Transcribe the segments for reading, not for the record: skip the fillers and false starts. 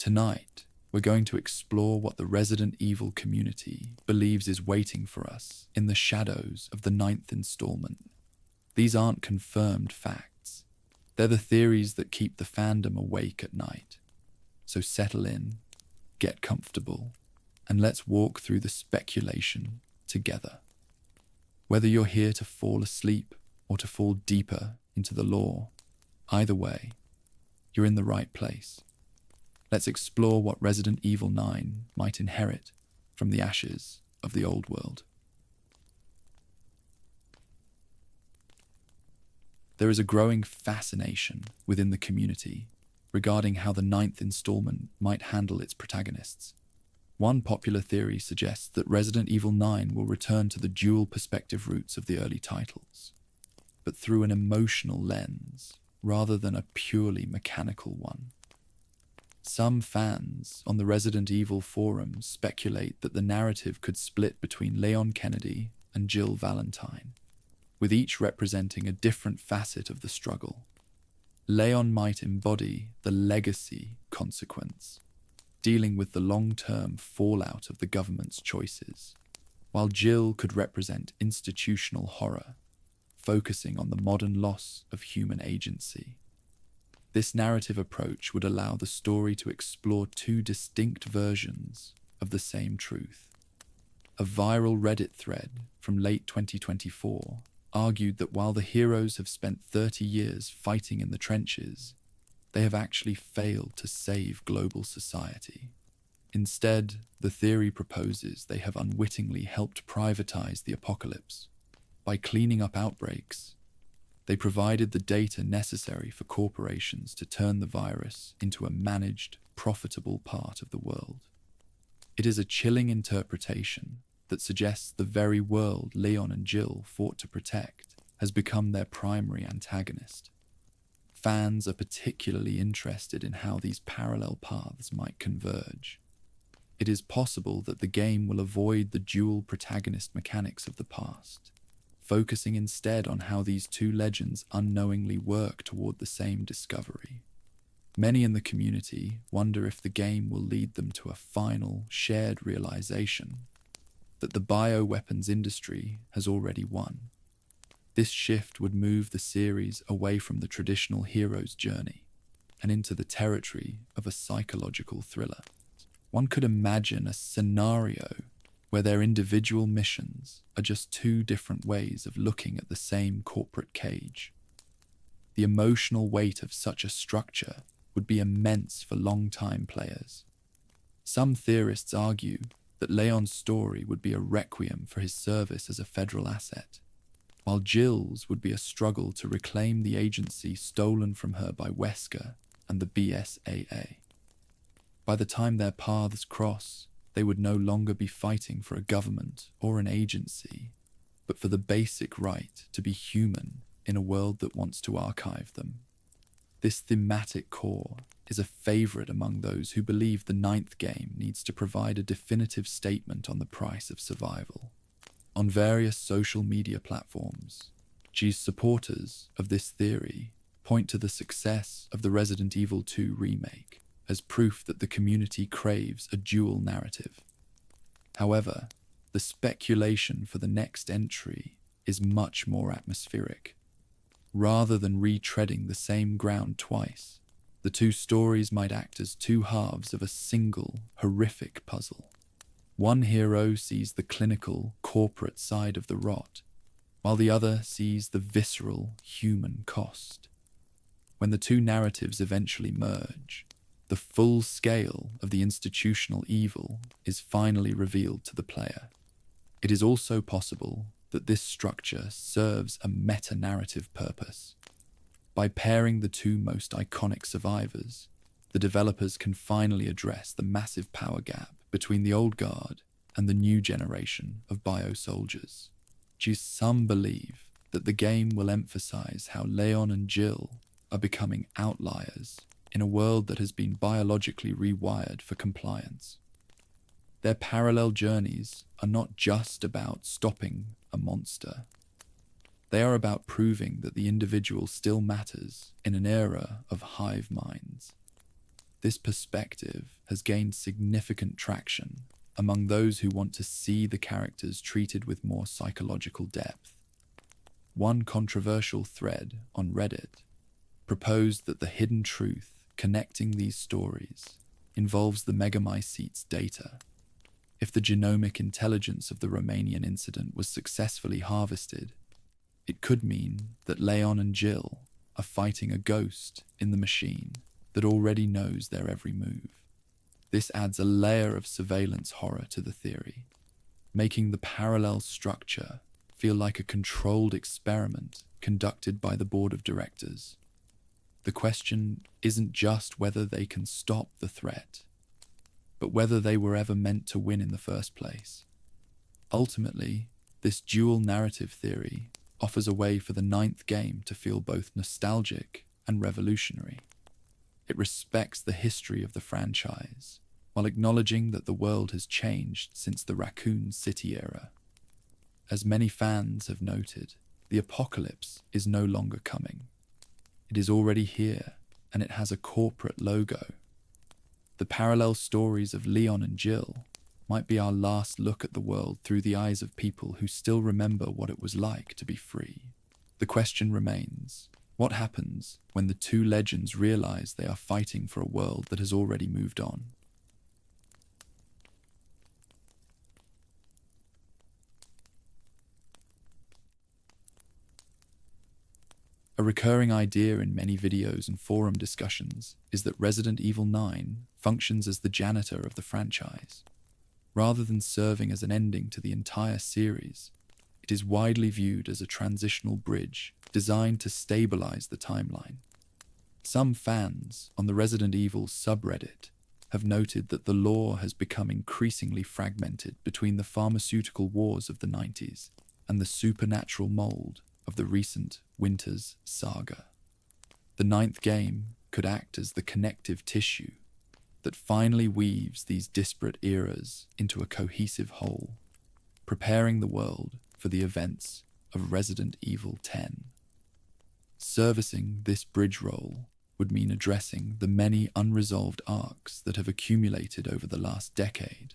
Tonight, we're going to explore what the Resident Evil community believes is waiting for us in the shadows of the ninth installment. These aren't confirmed facts. They're the theories that keep the fandom awake at night. So settle in, get comfortable, and let's walk through the speculation together. Whether you're here to fall asleep or to fall deeper into the lore, either way, you're in the right place. Let's explore what Resident Evil 9 might inherit from the ashes of the old world. There is a growing fascination within the community regarding how the ninth installment might handle its protagonists. One popular theory suggests that Resident Evil 9 will return to the dual perspective roots of the early titles, but through an emotional lens rather than a purely mechanical one. Some fans on the Resident Evil forums speculate that the narrative could split between Leon Kennedy and Jill Valentine, with each representing a different facet of the struggle. Leon might embody the legacy consequence, dealing with the long-term fallout of the government's choices, while Jill could represent institutional horror, focusing on the modern loss of human agency. This narrative approach would allow the story to explore two distinct versions of the same truth. A viral Reddit thread from late 2024 argued that while the heroes have spent 30 years fighting in the trenches, they have actually failed to save global society. Instead, the theory proposes they have unwittingly helped privatize the apocalypse. By cleaning up outbreaks, they provided the data necessary for corporations to turn the virus into a managed, profitable part of the world. It is a chilling interpretation that suggests the very world Leon and Jill fought to protect has become their primary antagonist. Fans are particularly interested in how these parallel paths might converge. It is possible that the game will avoid the dual protagonist mechanics of the past, focusing instead on how these two legends unknowingly work toward the same discovery. Many in the community wonder if the game will lead them to a final, shared realization that the bioweapons industry has already won. This shift would move the series away from the traditional hero's journey and into the territory of a psychological thriller. One could imagine a scenario where their individual missions are just two different ways of looking at the same corporate cage. The emotional weight of such a structure would be immense for long-time players. Some theorists argue that Leon's story would be a requiem for his service as a federal asset, while Jill's would be a struggle to reclaim the agency stolen from her by Wesker and the BSAA. By the time their paths cross, they would no longer be fighting for a government or an agency, but for the basic right to be human in a world that wants to archive them. This thematic core is a favorite among those who believe the ninth game needs to provide a definitive statement on the price of survival. On various social media platforms, G's supporters of this theory point to the success of the Resident Evil 2 remake as proof that the community craves a dual narrative. However, the speculation for the next entry is much more atmospheric. Rather than retreading the same ground twice, the two stories might act as two halves of a single, horrific puzzle. One hero sees the clinical, corporate side of the rot, while the other sees the visceral, human cost. When the two narratives eventually merge, the full scale of the institutional evil is finally revealed to the player. It is also possible that this structure serves a meta-narrative purpose. By pairing the two most iconic survivors, the developers can finally address the massive power gap between the old guard and the new generation of bio-soldiers. Some believe that the game will emphasize how Leon and Jill are becoming outliers in a world that has been biologically rewired for compliance. Their parallel journeys are not just about stopping a monster. They are about proving that the individual still matters in an era of hive minds. This perspective has gained significant traction among those who want to see the characters treated with more psychological depth. One controversial thread on Reddit proposed that the hidden truth connecting these stories involves the Megamycetes data. If the genomic intelligence of the Romanian incident was successfully harvested, it could mean that Leon and Jill are fighting a ghost in the machine that already knows their every move. This adds a layer of surveillance horror to the theory, making the parallel structure feel like a controlled experiment conducted by the board of directors. The question isn't just whether they can stop the threat, but whether they were ever meant to win in the first place. Ultimately, this dual narrative theory offers a way for the ninth game to feel both nostalgic and revolutionary. It respects the history of the franchise, while acknowledging that the world has changed since the Raccoon City era. As many fans have noted, the apocalypse is no longer coming. It is already here, and it has a corporate logo. The parallel stories of Leon and Jill might be our last look at the world through the eyes of people who still remember what it was like to be free. The question remains, what happens when the two legends realize they are fighting for a world that has already moved on? A recurring idea in many videos and forum discussions is that Resident Evil 9 functions as the janitor of the franchise. Rather than serving as an ending to the entire series, it is widely viewed as a transitional bridge designed to stabilize the timeline. Some fans on the Resident Evil subreddit have noted that the lore has become increasingly fragmented between the pharmaceutical wars of the 90s and the supernatural mold of the recent Winters saga. The ninth game could act as the connective tissue that finally weaves these disparate eras into a cohesive whole, preparing the world for the events of Resident Evil 10. Servicing this bridge role would mean addressing the many unresolved arcs that have accumulated over the last decade.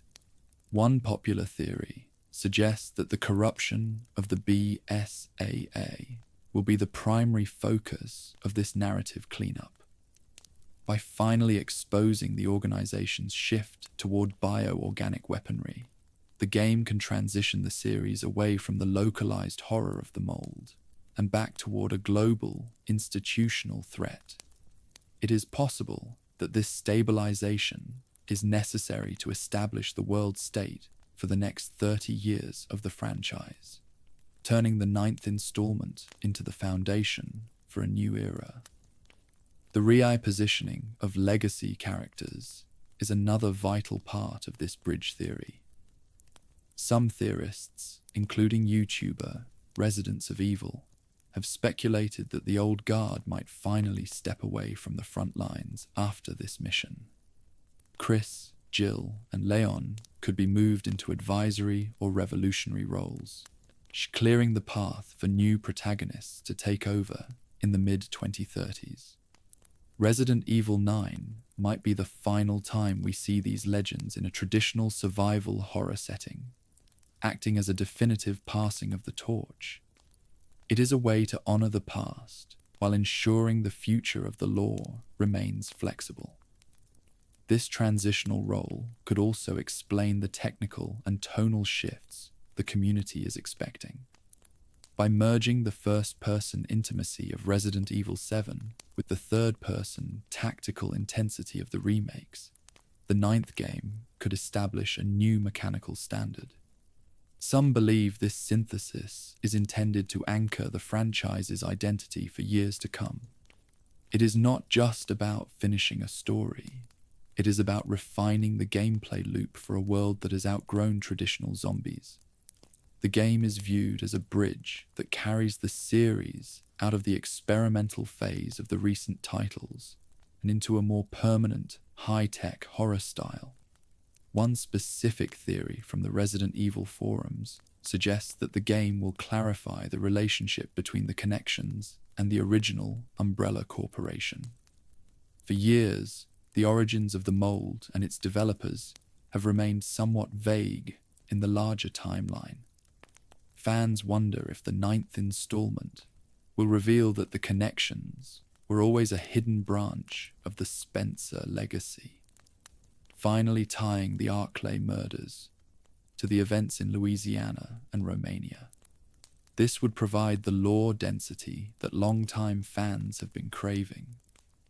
One popular theory suggests that the corruption of the BSAA will be the primary focus of this narrative cleanup. By finally exposing the organization's shift toward bioorganic weaponry, the game can transition the series away from the localized horror of the mold and back toward a global, institutional threat. It is possible that this stabilization is necessary to establish the world state for the next 30 years of the franchise, turning the ninth installment into the foundation for a new era. The repositioning of legacy characters is another vital part of this bridge theory. Some theorists, including YouTuber Residents of Evil, have speculated that the old guard might finally step away from the front lines after this mission. Chris, Jill, and Leon could be moved into advisory or revolutionary roles, clearing the path for new protagonists to take over in the mid-2030s. Resident Evil 9 might be the final time we see these legends in a traditional survival horror setting, acting as a definitive passing of the torch. It is a way to honor the past while ensuring the future of the lore remains flexible. This transitional role could also explain the technical and tonal shifts the community is expecting. By merging the first-person intimacy of Resident Evil 7 with the third-person tactical intensity of the remakes, the ninth game could establish a new mechanical standard. Some believe this synthesis is intended to anchor the franchise's identity for years to come. It is not just about finishing a story. It is about refining the gameplay loop for a world that has outgrown traditional zombies. The game is viewed as a bridge that carries the series out of the experimental phase of the recent titles and into a more permanent, high-tech horror style. One specific theory from the Resident Evil forums suggests that the game will clarify the relationship between the connections and the original Umbrella Corporation. For years, The origins of the mold and its developers have remained somewhat vague in the larger timeline. Fans wonder if the 9th installment will reveal that the connections were always a hidden branch of the Spencer legacy, finally tying the Arklay murders to the events in Louisiana and Romania. This would provide the lore density that longtime fans have been craving,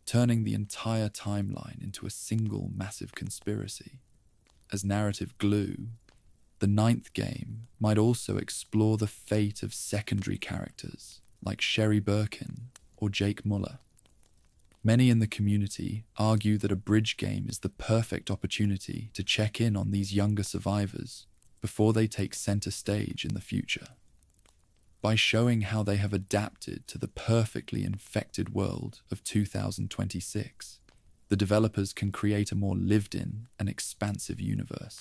turning the entire timeline into a single massive conspiracy. As narrative glue, the 9th game might also explore the fate of secondary characters like Sherry Birkin or Jake Muller. Many in the community argue that a bridge game is the perfect opportunity to check in on these younger survivors before they take center stage in the future. By showing how they have adapted to the perfectly infected world of 2026, the developers can create a more lived-in and expansive universe.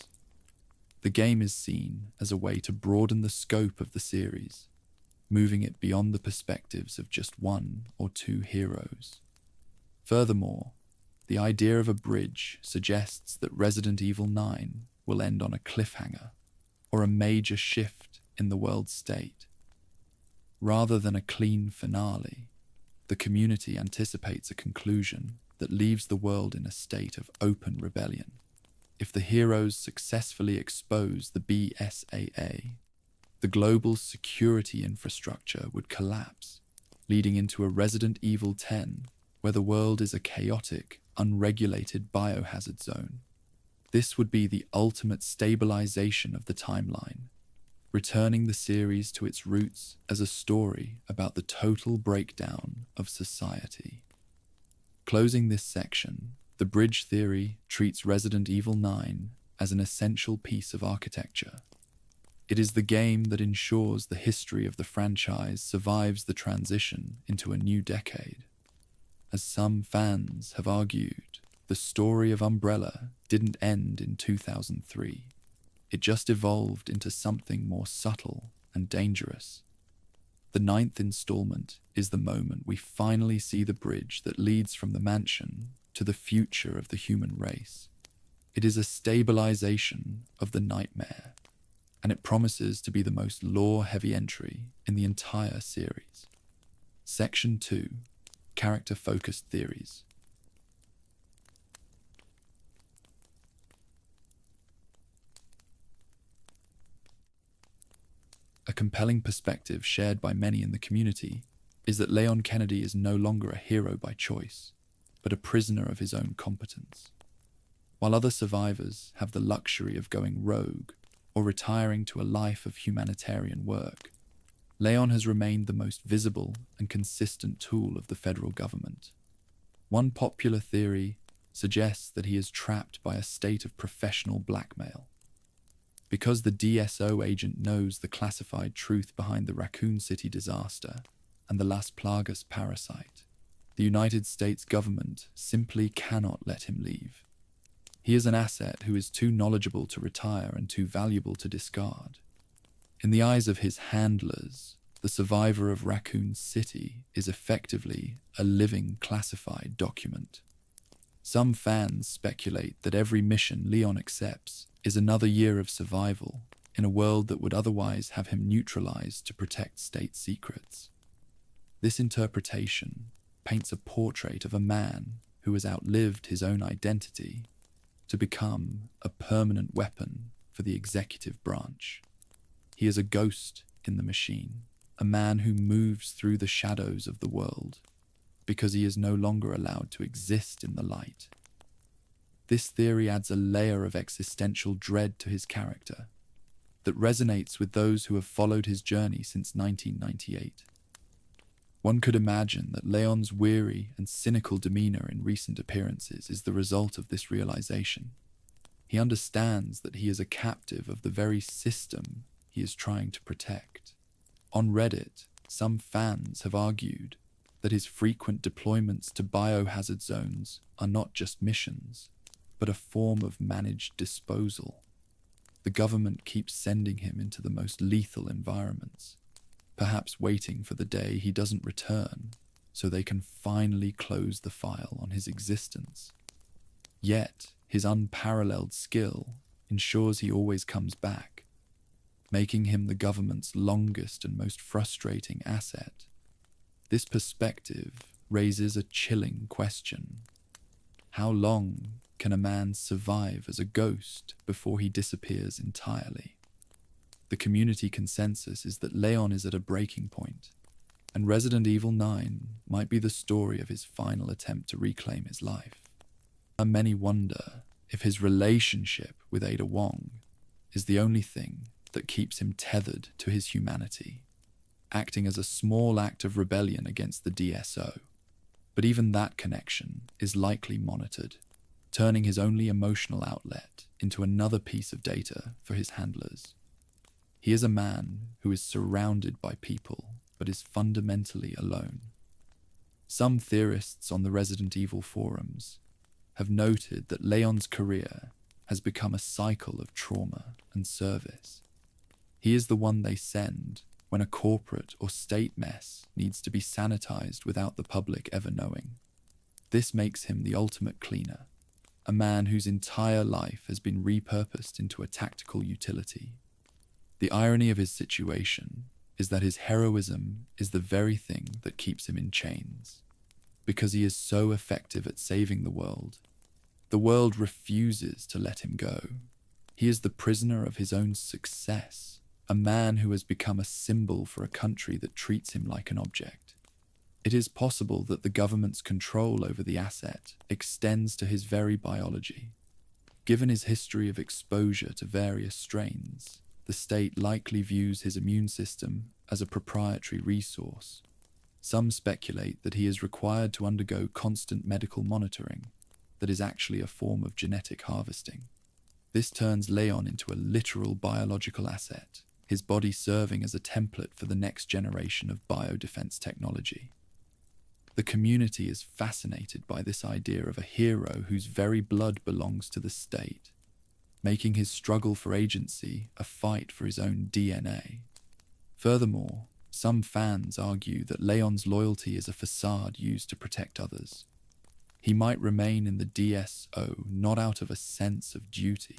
The game is seen as a way to broaden the scope of the series, moving it beyond the perspectives of just one or two heroes. Furthermore, the idea of a bridge suggests that Resident Evil 9 will end on a cliffhanger or a major shift in the world's state. Rather than a clean finale, the community anticipates a conclusion that leaves the world in a state of open rebellion. If the heroes successfully expose the BSAA, the global security infrastructure would collapse, leading into a Resident Evil 10 where the world is a chaotic, unregulated biohazard zone. This would be the ultimate stabilization of the timeline, returning the series to its roots as a story about the total breakdown of society. Closing this section, the bridge theory treats Resident Evil 9 as an essential piece of architecture. It is the game that ensures the history of the franchise survives the transition into a new decade. As some fans have argued, the story of Umbrella didn't end in 2003. It just evolved into something more subtle and dangerous. The 9th installment is the moment we finally see the bridge that leads from the mansion to the future of the human race. It is a stabilization of the nightmare, and it promises to be the most lore-heavy entry in the entire series. Section 2. Character-focused theories. A compelling perspective shared by many in the community is that Leon Kennedy is no longer a hero by choice, but a prisoner of his own competence. While other survivors have the luxury of going rogue or retiring to a life of humanitarian work, Leon has remained the most visible and consistent tool of the federal government. One popular theory suggests that he is trapped by a state of professional blackmail. Because the DSO agent knows the classified truth behind the Raccoon City disaster and the Las Plagas parasite, the United States government simply cannot let him leave. He is an asset who is too knowledgeable to retire and too valuable to discard. In the eyes of his handlers, the survivor of Raccoon City is effectively a living classified document. Some fans speculate that every mission Leon accepts is another year of survival in a world that would otherwise have him neutralized to protect state secrets. This interpretation paints a portrait of a man who has outlived his own identity to become a permanent weapon for the executive branch. He is a ghost in the machine, a man who moves through the shadows of the world because he is no longer allowed to exist in the light. This theory adds a layer of existential dread to his character that resonates with those who have followed his journey since 1998. One could imagine that Leon's weary and cynical demeanor in recent appearances is the result of this realization. He understands that he is a captive of the very system he is trying to protect. On Reddit, some fans have argued that his frequent deployments to biohazard zones are not just missions, but a form of managed disposal. The government keeps sending him into the most lethal environments, perhaps waiting for the day he doesn't return so they can finally close the file on his existence. Yet, his unparalleled skill ensures he always comes back, making him the government's longest and most frustrating asset. This perspective raises a chilling question. How long can a man survive as a ghost before he disappears entirely? The community consensus is that Leon is at a breaking point, and Resident Evil 9 might be the story of his final attempt to reclaim his life. And many wonder if his relationship with Ada Wong is the only thing that keeps him tethered to his humanity, acting as a small act of rebellion against the DSO. But even that connection is likely monitored, turning his only emotional outlet into another piece of data for his handlers. He is a man who is surrounded by people, but is fundamentally alone. Some theorists on the Resident Evil forums have noted that Leon's career has become a cycle of trauma and service. He is the one they send when a corporate or state mess needs to be sanitized without the public ever knowing. This makes him the ultimate cleaner, a man whose entire life has been repurposed into a tactical utility. The irony of his situation is that his heroism is the very thing that keeps him in chains. Because he is so effective at saving the world refuses to let him go. He is the prisoner of his own success, a man who has become a symbol for a country that treats him like an object. It is possible that the government's control over the asset extends to his very biology. Given his history of exposure to various strains, the state likely views his immune system as a proprietary resource. Some speculate that he is required to undergo constant medical monitoring that is actually a form of genetic harvesting. This turns Leon into a literal biological asset, his body serving as a template for the next generation of biodefense technology. The community is fascinated by this idea of a hero whose very blood belongs to the state, making his struggle for agency a fight for his own DNA. Furthermore, some fans argue that Leon's loyalty is a facade used to protect others. He might remain in the DSO not out of a sense of duty,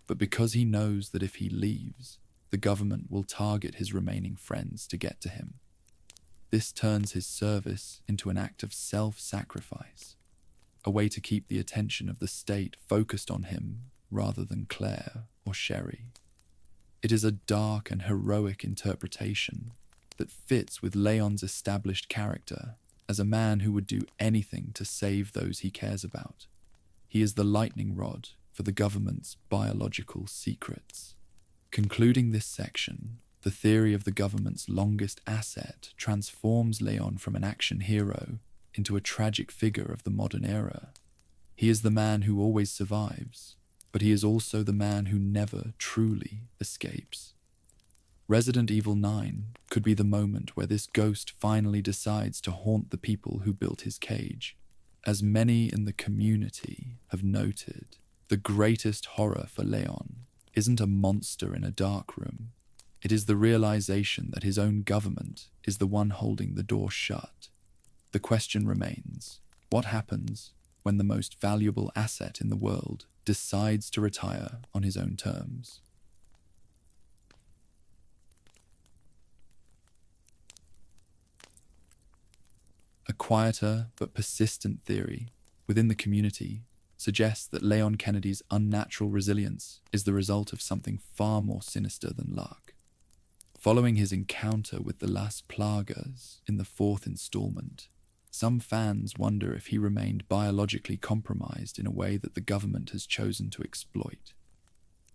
but because he knows that if he leaves, the government will target his remaining friends to get to him. This turns his service into an act of self-sacrifice, a way to keep the attention of the state focused on him rather than Claire or Sherry. It is a dark and heroic interpretation that fits with Leon's established character as a man who would do anything to save those he cares about. He is the lightning rod for the government's biological secrets. Concluding this section, the theory of the government's longest asset transforms Leon from an action hero into a tragic figure of the modern era. He is the man who always survives, but he is also the man who never truly escapes. Resident Evil 9 could be the moment where this ghost finally decides to haunt the people who built his cage. As many in the community have noted, the greatest horror for Leon isn't a monster in a dark room. It is the realization that his own government is the one holding the door shut. The question remains, what happens when the most valuable asset in the world decides to retire on his own terms? A quieter but persistent theory within the community suggests that Leon Kennedy's unnatural resilience is the result of something far more sinister than luck. Following his encounter with the Las Plagas in the 4th installment, some fans wonder if he remained biologically compromised in a way that the government has chosen to exploit.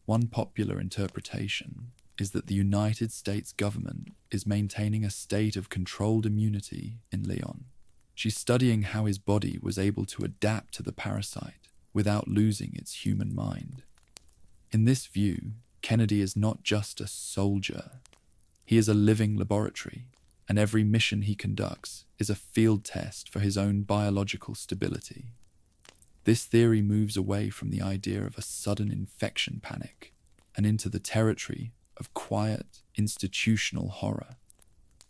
One popular interpretation is that the United States government is maintaining a state of controlled immunity in Leon. She's studying how his body was able to adapt to the parasite without losing its human mind. In this view, Kennedy is not just a soldier. He is a living laboratory, and every mission he conducts is a field test for his own biological stability. This theory moves away from the idea of a sudden infection panic and into the territory of quiet, institutional horror.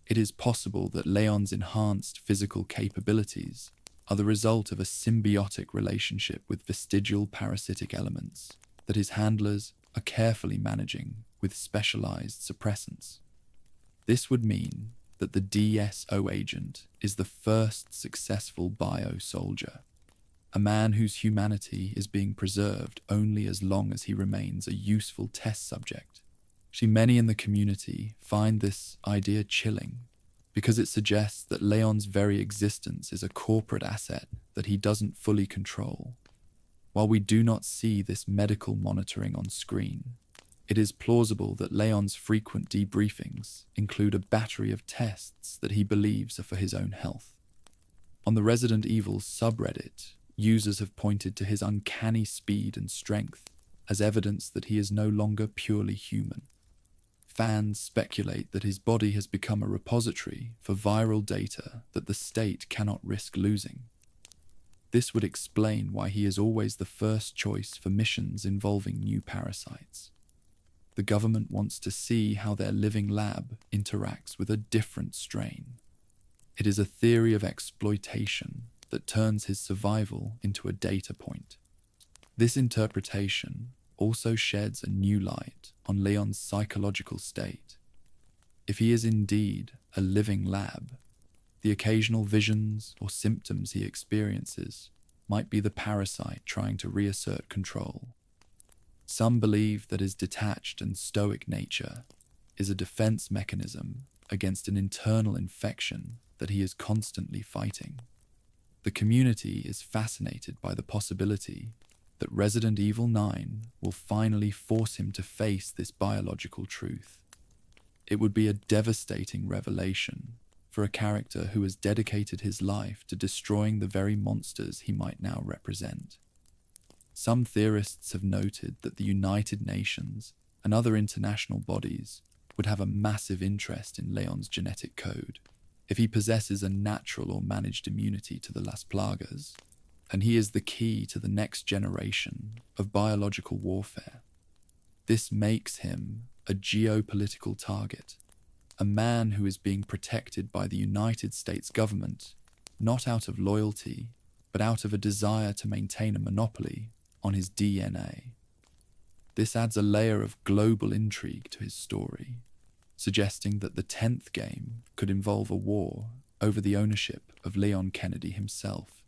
It is possible that Leon's enhanced physical capabilities are the result of a symbiotic relationship with vestigial parasitic elements that his handlers are carefully managing with specialized suppressants. This would mean that the DSO agent is the first successful bio-soldier, a man whose humanity is being preserved only as long as he remains a useful test subject. Many in the community find this idea chilling because it suggests that Leon's very existence is a corporate asset that he doesn't fully control. While we do not see this medical monitoring on screen, it is plausible that Leon's frequent debriefings include a battery of tests that he believes are for his own health. On the Resident Evil subreddit, users have pointed to his uncanny speed and strength as evidence that he is no longer purely human. Fans speculate that his body has become a repository for viral data that the state cannot risk losing. This would explain why he is always the first choice for missions involving new parasites. The government wants to see how their living lab interacts with a different strain. It is a theory of exploitation that turns his survival into a data point. This interpretation also sheds a new light on Leon's psychological state. If he is indeed a living lab, the occasional visions or symptoms he experiences might be the parasite trying to reassert control. Some believe that his detached and stoic nature is a defense mechanism against an internal infection that he is constantly fighting. The community is fascinated by the possibility that Resident Evil 9 will finally force him to face this biological truth. It would be a devastating revelation for a character who has dedicated his life to destroying the very monsters he might now represent. Some theorists have noted that the United Nations and other international bodies would have a massive interest in Leon's genetic code if he possesses a natural or managed immunity to the Las Plagas, and he is the key to the next generation of biological warfare. This makes him a geopolitical target, a man who is being protected by the United States government, not out of loyalty, but out of a desire to maintain a monopoly on his DNA. This adds a layer of global intrigue to his story, suggesting that the 10th game could involve a war over the ownership of Leon Kennedy himself.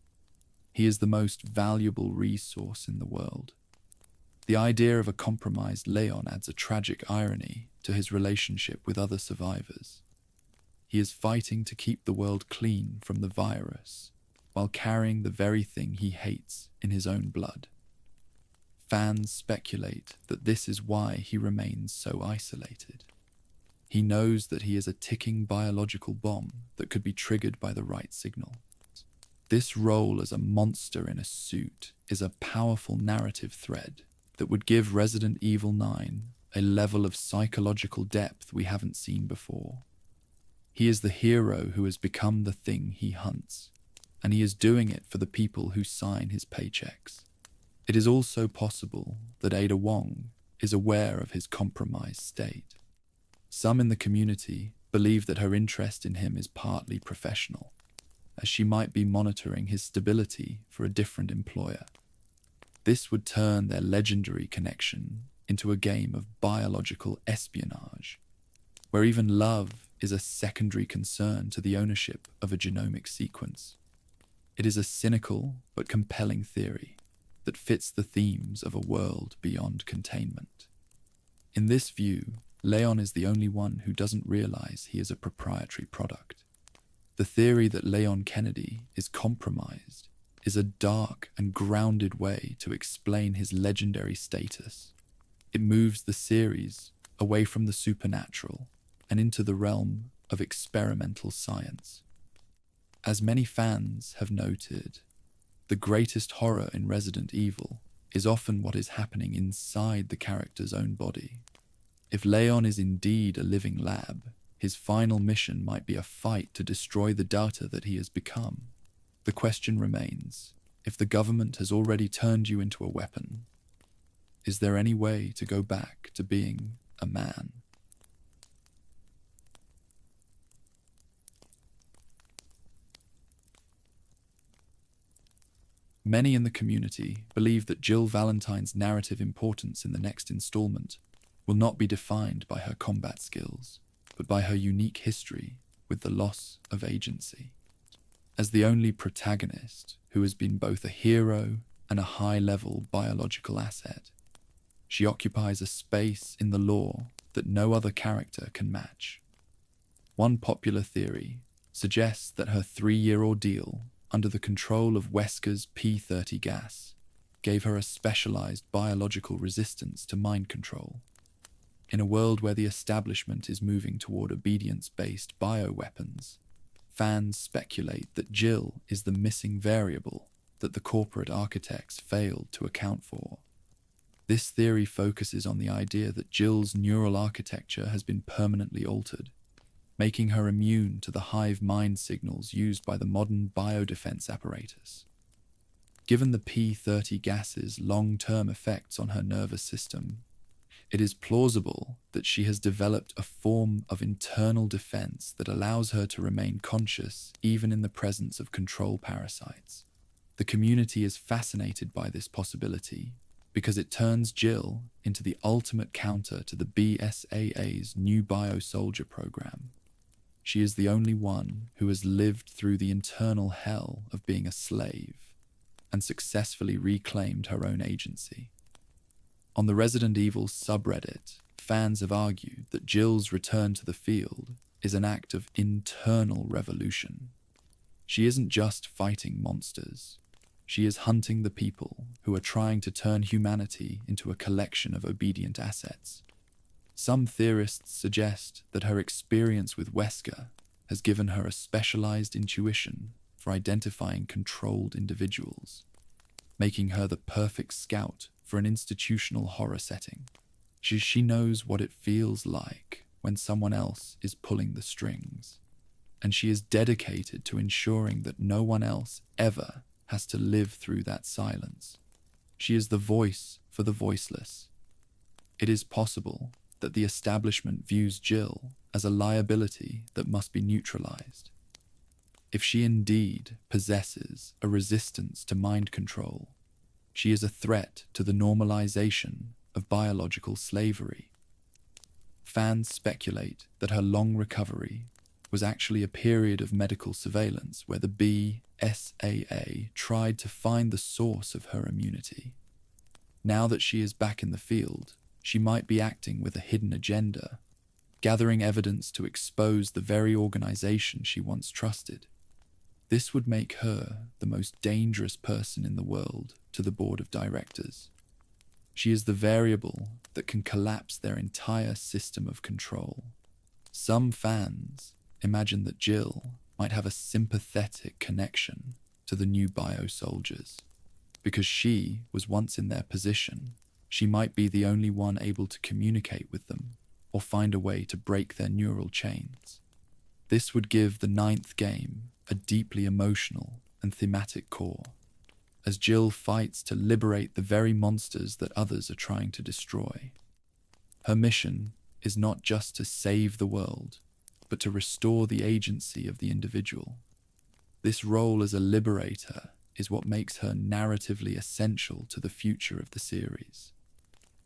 He is the most valuable resource in the world. The idea of a compromised Leon adds a tragic irony to his relationship with other survivors. He is fighting to keep the world clean from the virus, while carrying the very thing he hates in his own blood. Fans speculate that this is why he remains so isolated. He knows that he is a ticking biological bomb that could be triggered by the right signal. This role as a monster in a suit is a powerful narrative thread that would give Resident Evil 9 a level of psychological depth we haven't seen before. He is the hero who has become the thing he hunts, and he is doing it for the people who sign his paychecks. It is also possible that Ada Wong is aware of his compromised state. Some in the community believe that her interest in him is partly professional, as she might be monitoring his stability for a different employer. This would turn their legendary connection into a game of biological espionage, where even love is a secondary concern to the ownership of a genomic sequence. It is a cynical but compelling theory that fits the themes of a world beyond containment. In this view, Leon is the only one who doesn't realize he is a proprietary product. The theory that Leon Kennedy is compromised is a dark and grounded way to explain his legendary status. It moves the series away from the supernatural and into the realm of experimental science. As many fans have noted, the greatest horror in Resident Evil is often what is happening inside the character's own body. If Leon is indeed a living lab, his final mission might be a fight to destroy the data that he has become. The question remains, if the government has already turned you into a weapon, is there any way to go back to being a man? Many in the community believe that Jill Valentine's narrative importance in the next installment will not be defined by her combat skills, but by her unique history with the loss of agency. As the only protagonist who has been both a hero and a high-level biological asset, she occupies a space in the lore that no other character can match. One popular theory suggests that her 3-year ordeal under the control of Wesker's P30 gas gave her a specialized biological resistance to mind control. In a world where the establishment is moving toward obedience-based bioweapons, fans speculate that Jill is the missing variable that the corporate architects failed to account for. This theory focuses on the idea that Jill's neural architecture has been permanently altered, making her immune to the hive mind signals used by the modern biodefense apparatus. Given the P30 gas's long-term effects on her nervous system, it is plausible that she has developed a form of internal defense that allows her to remain conscious even in the presence of control parasites. The community is fascinated by this possibility because it turns Jill into the ultimate counter to the BSAA's new biosoldier program. She is the only one who has lived through the internal hell of being a slave and successfully reclaimed her own agency. On the Resident Evil subreddit, fans have argued that Jill's return to the field is an act of internal revolution. She isn't just fighting monsters. She is hunting the people who are trying to turn humanity into a collection of obedient assets. Some theorists suggest that her experience with Wesker has given her a specialized intuition for identifying controlled individuals, making her the perfect scout for an institutional horror setting. She knows what it feels like when someone else is pulling the strings, and she is dedicated to ensuring that no one else ever has to live through that silence. She is the voice for the voiceless. It is possible that the establishment views Jill as a liability that must be neutralized. If she indeed possesses a resistance to mind control, she is a threat to the normalization of biological slavery. Fans speculate that her long recovery was actually a period of medical surveillance where the BSAA tried to find the source of her immunity. Now that she is back in the field, she might be acting with a hidden agenda, gathering evidence to expose the very organization she once trusted. This would make her the most dangerous person in the world to the board of directors. She is the variable that can collapse their entire system of control. Some fans imagine that Jill might have a sympathetic connection to the new biosoldiers. Because she was once in their position, she might be the only one able to communicate with them or find a way to break their neural chains. This would give the 9th game a deeply emotional and thematic core, as Jill fights to liberate the very monsters that others are trying to destroy. Her mission is not just to save the world, but to restore the agency of the individual. This role as a liberator is what makes her narratively essential to the future of the series.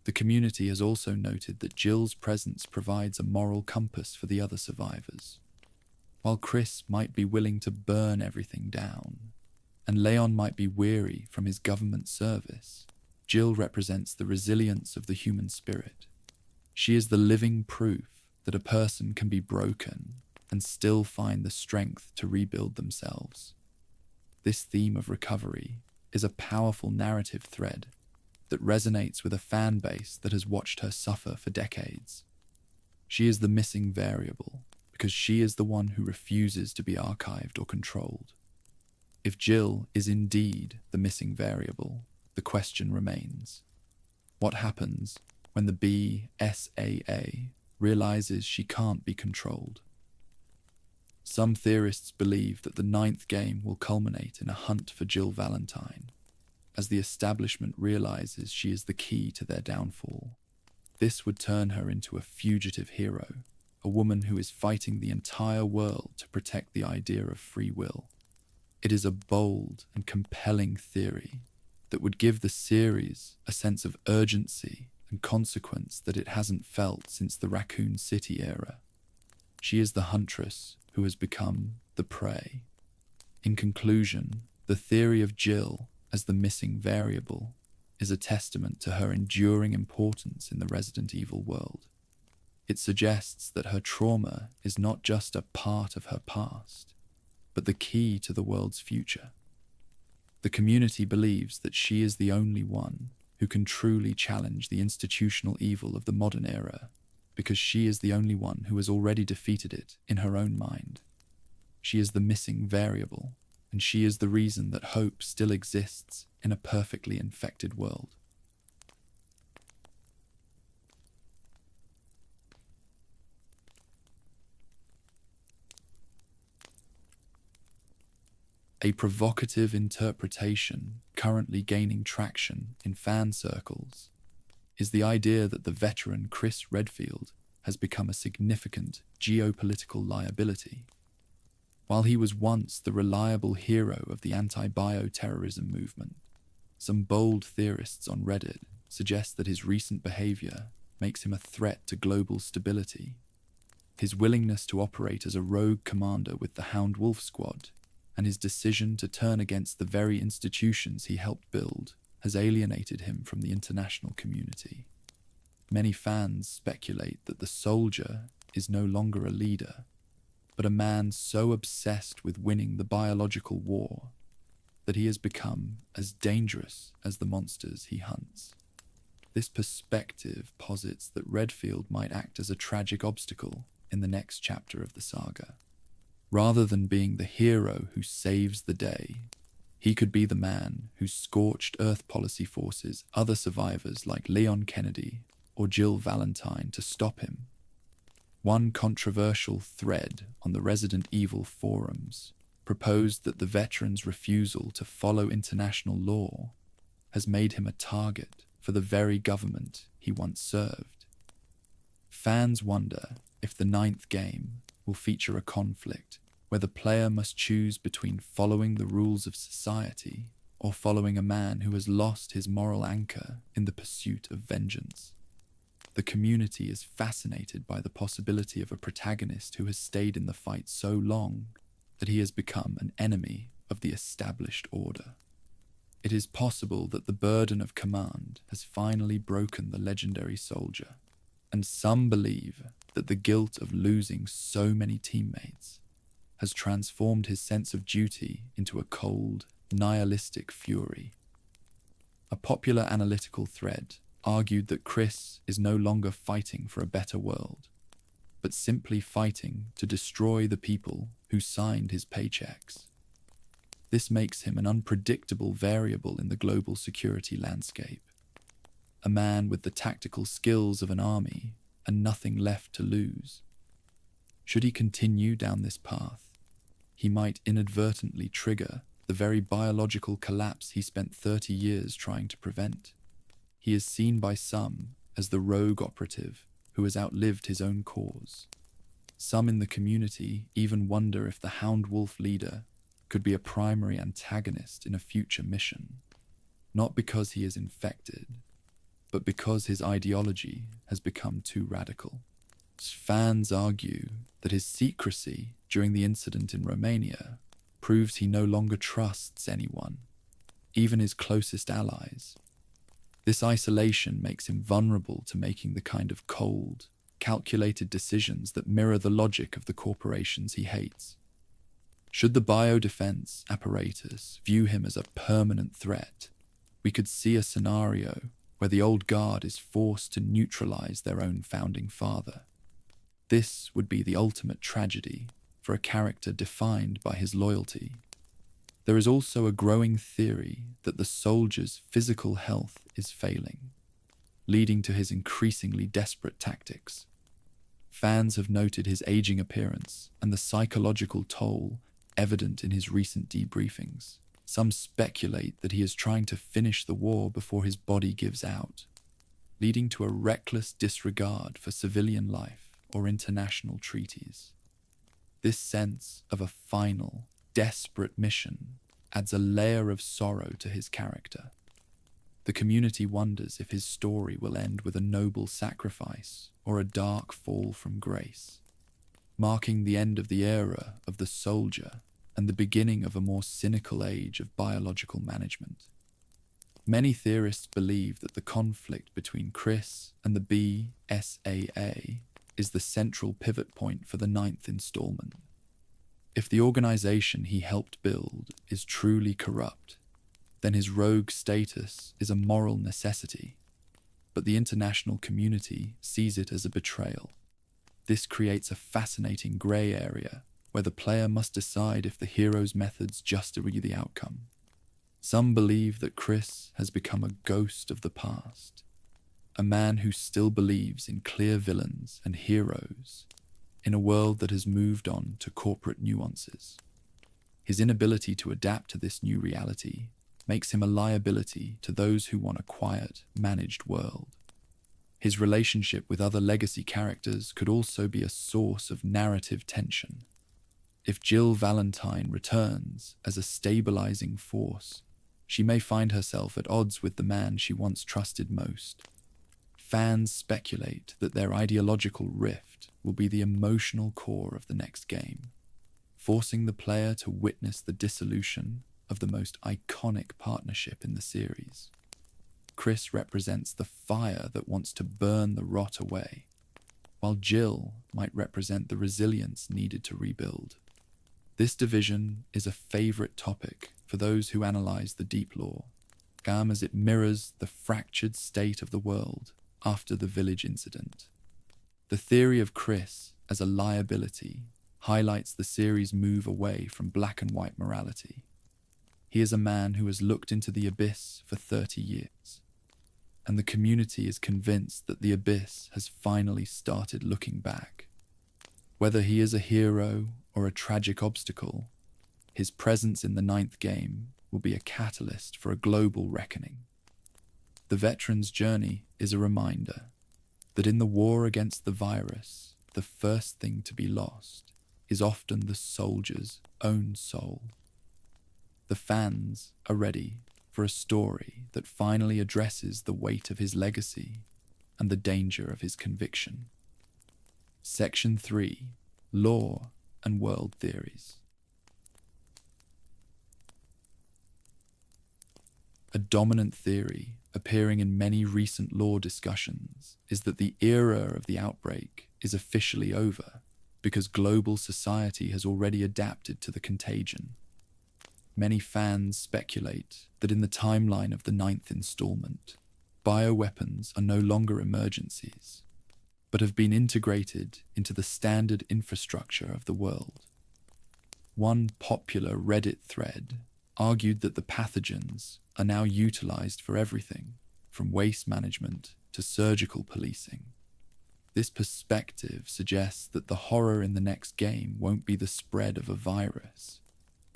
The community has also noted that Jill's presence provides a moral compass for the other survivors. While Chris might be willing to burn everything down, and Leon might be weary from his government service, Jill represents the resilience of the human spirit. She is the living proof that a person can be broken and still find the strength to rebuild themselves. This theme of recovery is a powerful narrative thread that resonates with a fan base that has watched her suffer for decades. She is the missing variable because she is the one who refuses to be archived or controlled. If Jill is indeed the missing variable, the question remains: what happens when the BSAA realizes she can't be controlled? Some theorists believe that the 9th game will culminate in a hunt for Jill Valentine, as the establishment realizes she is the key to their downfall. This would turn her into a fugitive hero, a woman who is fighting the entire world to protect the idea of free will. It is a bold and compelling theory that would give the series a sense of urgency and consequence that it hasn't felt since the Raccoon City era. She is the huntress who has become the prey. In conclusion, the theory of Jill as the missing variable is a testament to her enduring importance in the Resident Evil world. It suggests that her trauma is not just a part of her past, but the key to the world's future. The community believes that she is the only one who can truly challenge the institutional evil of the modern era, because she is the only one who has already defeated it in her own mind. She is the missing variable, and she is the reason that hope still exists in a perfectly infected world. A provocative interpretation currently gaining traction in fan circles is the idea that the veteran Chris Redfield has become a significant geopolitical liability. While he was once the reliable hero of the anti-bioterrorism movement, some bold theorists on Reddit suggest that his recent behavior makes him a threat to global stability. His willingness to operate as a rogue commander with the Hound Wolf Squad and his decision to turn against the very institutions he helped build has alienated him from the international community. Many fans speculate that the soldier is no longer a leader, but a man so obsessed with winning the biological war that he has become as dangerous as the monsters he hunts. This perspective posits that Redfield might act as a tragic obstacle in the next chapter of the saga. Rather than being the hero who saves the day, he could be the man who scorched Earth policy forces other survivors like Leon Kennedy or Jill Valentine to stop him. One controversial thread on the Resident Evil forums proposed that the veteran's refusal to follow international law has made him a target for the very government he once served. Fans wonder if the 9th game will feature a conflict where the player must choose between following the rules of society or following a man who has lost his moral anchor in the pursuit of vengeance. The community is fascinated by the possibility of a protagonist who has stayed in the fight so long that he has become an enemy of the established order. It is possible that the burden of command has finally broken the legendary soldier, and some believe that the guilt of losing so many teammates has transformed his sense of duty into a cold, nihilistic fury. A popular analytical thread argued that Chris is no longer fighting for a better world, but simply fighting to destroy the people who signed his paychecks. This makes him an unpredictable variable in the global security landscape, a man with the tactical skills of an army and nothing left to lose. Should he continue down this path, he might inadvertently trigger the very biological collapse he spent 30 years trying to prevent. He is seen by some as the rogue operative who has outlived his own cause. Some in the community even wonder if the Hound Wolf leader could be a primary antagonist in a future mission, not because he is infected, but because his ideology has become too radical. Fans argue that his secrecy during the incident in Romania proves he no longer trusts anyone, even his closest allies. This isolation makes him vulnerable to making the kind of cold, calculated decisions that mirror the logic of the corporations he hates. Should the biodefense apparatus view him as a permanent threat, we could see a scenario where the old guard is forced to neutralize their own founding father. This would be the ultimate tragedy for a character defined by his loyalty. There is also a growing theory that the soldier's physical health is failing, leading to his increasingly desperate tactics. Fans have noted his aging appearance and the psychological toll evident in his recent debriefings. Some speculate that he is trying to finish the war before his body gives out, leading to a reckless disregard for civilian life or international treaties. This sense of a final, desperate mission adds a layer of sorrow to his character. The community wonders if his story will end with a noble sacrifice or a dark fall from grace, marking the end of the era of the soldier and the beginning of a more cynical age of biological management. Many theorists believe that the conflict between Chris and the BSAA is the central pivot point for the 9th installment. If the organization he helped build is truly corrupt, then his rogue status is a moral necessity, but the international community sees it as a betrayal. This creates a fascinating grey area where the player must decide if the hero's methods justify the outcome. Some believe that Chris has become a ghost of the past, a man who still believes in clear villains and heroes in a world that has moved on to corporate nuances. His inability to adapt to this new reality makes him a liability to those who want a quiet, managed world. His relationship with other legacy characters could also be a source of narrative tension. If Jill Valentine returns as a stabilizing force, she may find herself at odds with the man she once trusted most. Fans speculate that their ideological rift will be the emotional core of the next game, forcing the player to witness the dissolution of the most iconic partnership in the series. Chris represents the fire that wants to burn the rot away, while Jill might represent the resilience needed to rebuild. This division is a favorite topic for those who analyze the deep lore, as it mirrors the fractured state of the world after the village incident. The theory of Chris as a liability highlights the series' move away from black and white morality. He is a man who has looked into the abyss for 30 years, and the community is convinced that the abyss has finally started looking back. Whether he is a hero or a tragic obstacle, his presence in the 9th game will be a catalyst for a global reckoning. The veteran's journey is a reminder that in the war against the virus, the first thing to be lost is often the soldier's own soul. The fans are ready for a story that finally addresses the weight of his legacy and the danger of his conviction. Section 3. Lore and World Theories. A dominant theory appearing in many recent lore discussions is that the era of the outbreak is officially over because global society has already adapted to the contagion. Many fans speculate that in the timeline of the 9th installment, bioweapons are no longer emergencies, but have been integrated into the standard infrastructure of the world. One popular Reddit thread argued that the pathogens are now utilized for everything, from waste management to surgical policing. This perspective suggests that the horror in the next game won't be the spread of a virus,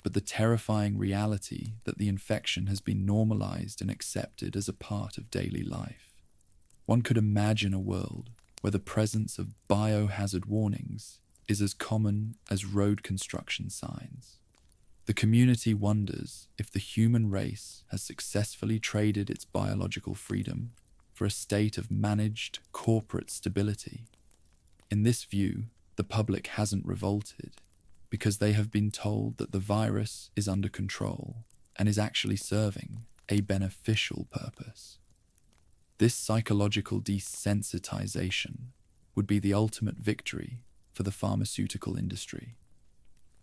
but the terrifying reality that the infection has been normalized and accepted as a part of daily life. One could imagine a world where the presence of biohazard warnings is as common as road construction signs. The community wonders if the human race has successfully traded its biological freedom for a state of managed corporate stability. In this view, the public hasn't revolted because they have been told that the virus is under control and is actually serving a beneficial purpose. This psychological desensitization would be the ultimate victory for the pharmaceutical industry.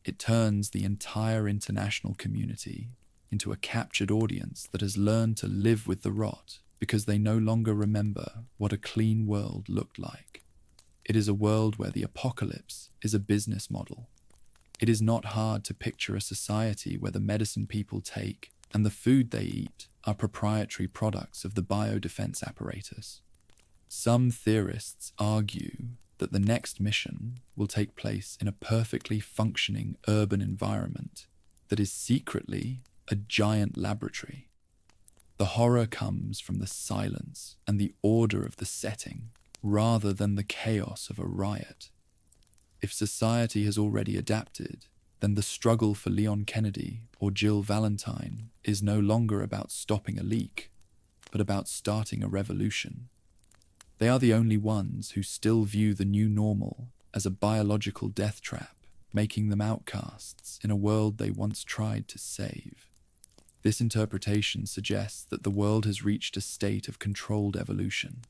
It turns the entire international community into a captured audience that has learned to live with the rot because they no longer remember what a clean world looked like. It is a world where the apocalypse is a business model. It is not hard to picture a society where the medicine people take and the food they eat are proprietary products of the biodefense apparatus. Some theorists argue that the next mission will take place in a perfectly functioning urban environment that is secretly a giant laboratory. The horror comes from the silence and the order of the setting rather than the chaos of a riot. If society has already adapted, then the struggle for Leon Kennedy or Jill Valentine is no longer about stopping a leak, but about starting a revolution. They are the only ones who still view the new normal as a biological death trap, making them outcasts in a world they once tried to save. This interpretation suggests that the world has reached a state of controlled evolution.